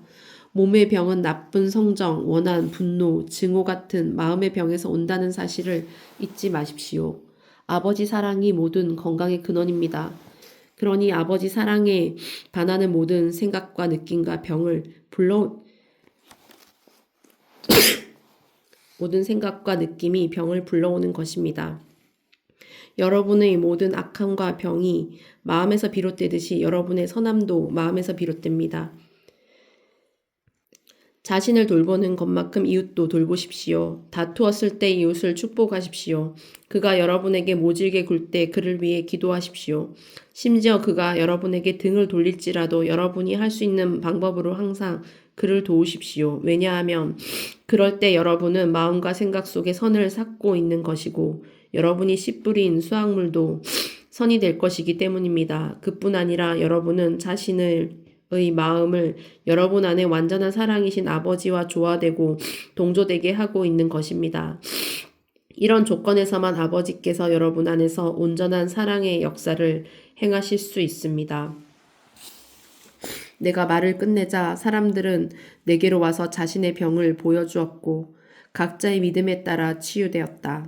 몸의 병은 나쁜 성정, 원한, 분노, 증오 같은 마음의 병에서 온다는 사실을 잊지 마십시오. 아버지 사랑이 모든 건강의 근원입니다. 그러니 아버지 사랑에 반하는 모든 생각과 느낌과 모든 생각과 느낌이 병을 불러오는 것입니다. 여러분의 모든 악함과 병이 마음에서 비롯되듯이 여러분의 선함도 마음에서 비롯됩니다. 자신을 돌보는 것만큼 이웃도 돌보십시오. 다투었을 때 이웃을 축복하십시오. 그가 여러분에게 모질게 굴 때 그를 위해 기도하십시오. 심지어 그가 여러분에게 등을 돌릴지라도 여러분이 할 수 있는 방법으로 항상 그를 도우십시오. 왜냐하면 그럴 때 여러분은 마음과 생각 속에 선을 삭고 있는 것이고 여러분이 씨 뿌린 수확물도 선이 될 것이기 때문입니다. 그뿐 아니라 여러분은 자신의 마음을 여러분 안에 완전한 사랑이신 아버지와 조화되고 동조되게 하고 있는 것입니다. 이런 조건에서만 아버지께서 여러분 안에서 온전한 사랑의 역사를 행하실 수 있습니다. 내가 말을 끝내자 사람들은 내게로 와서 자신의 병을 보여주었고 각자의 믿음에 따라 치유되었다.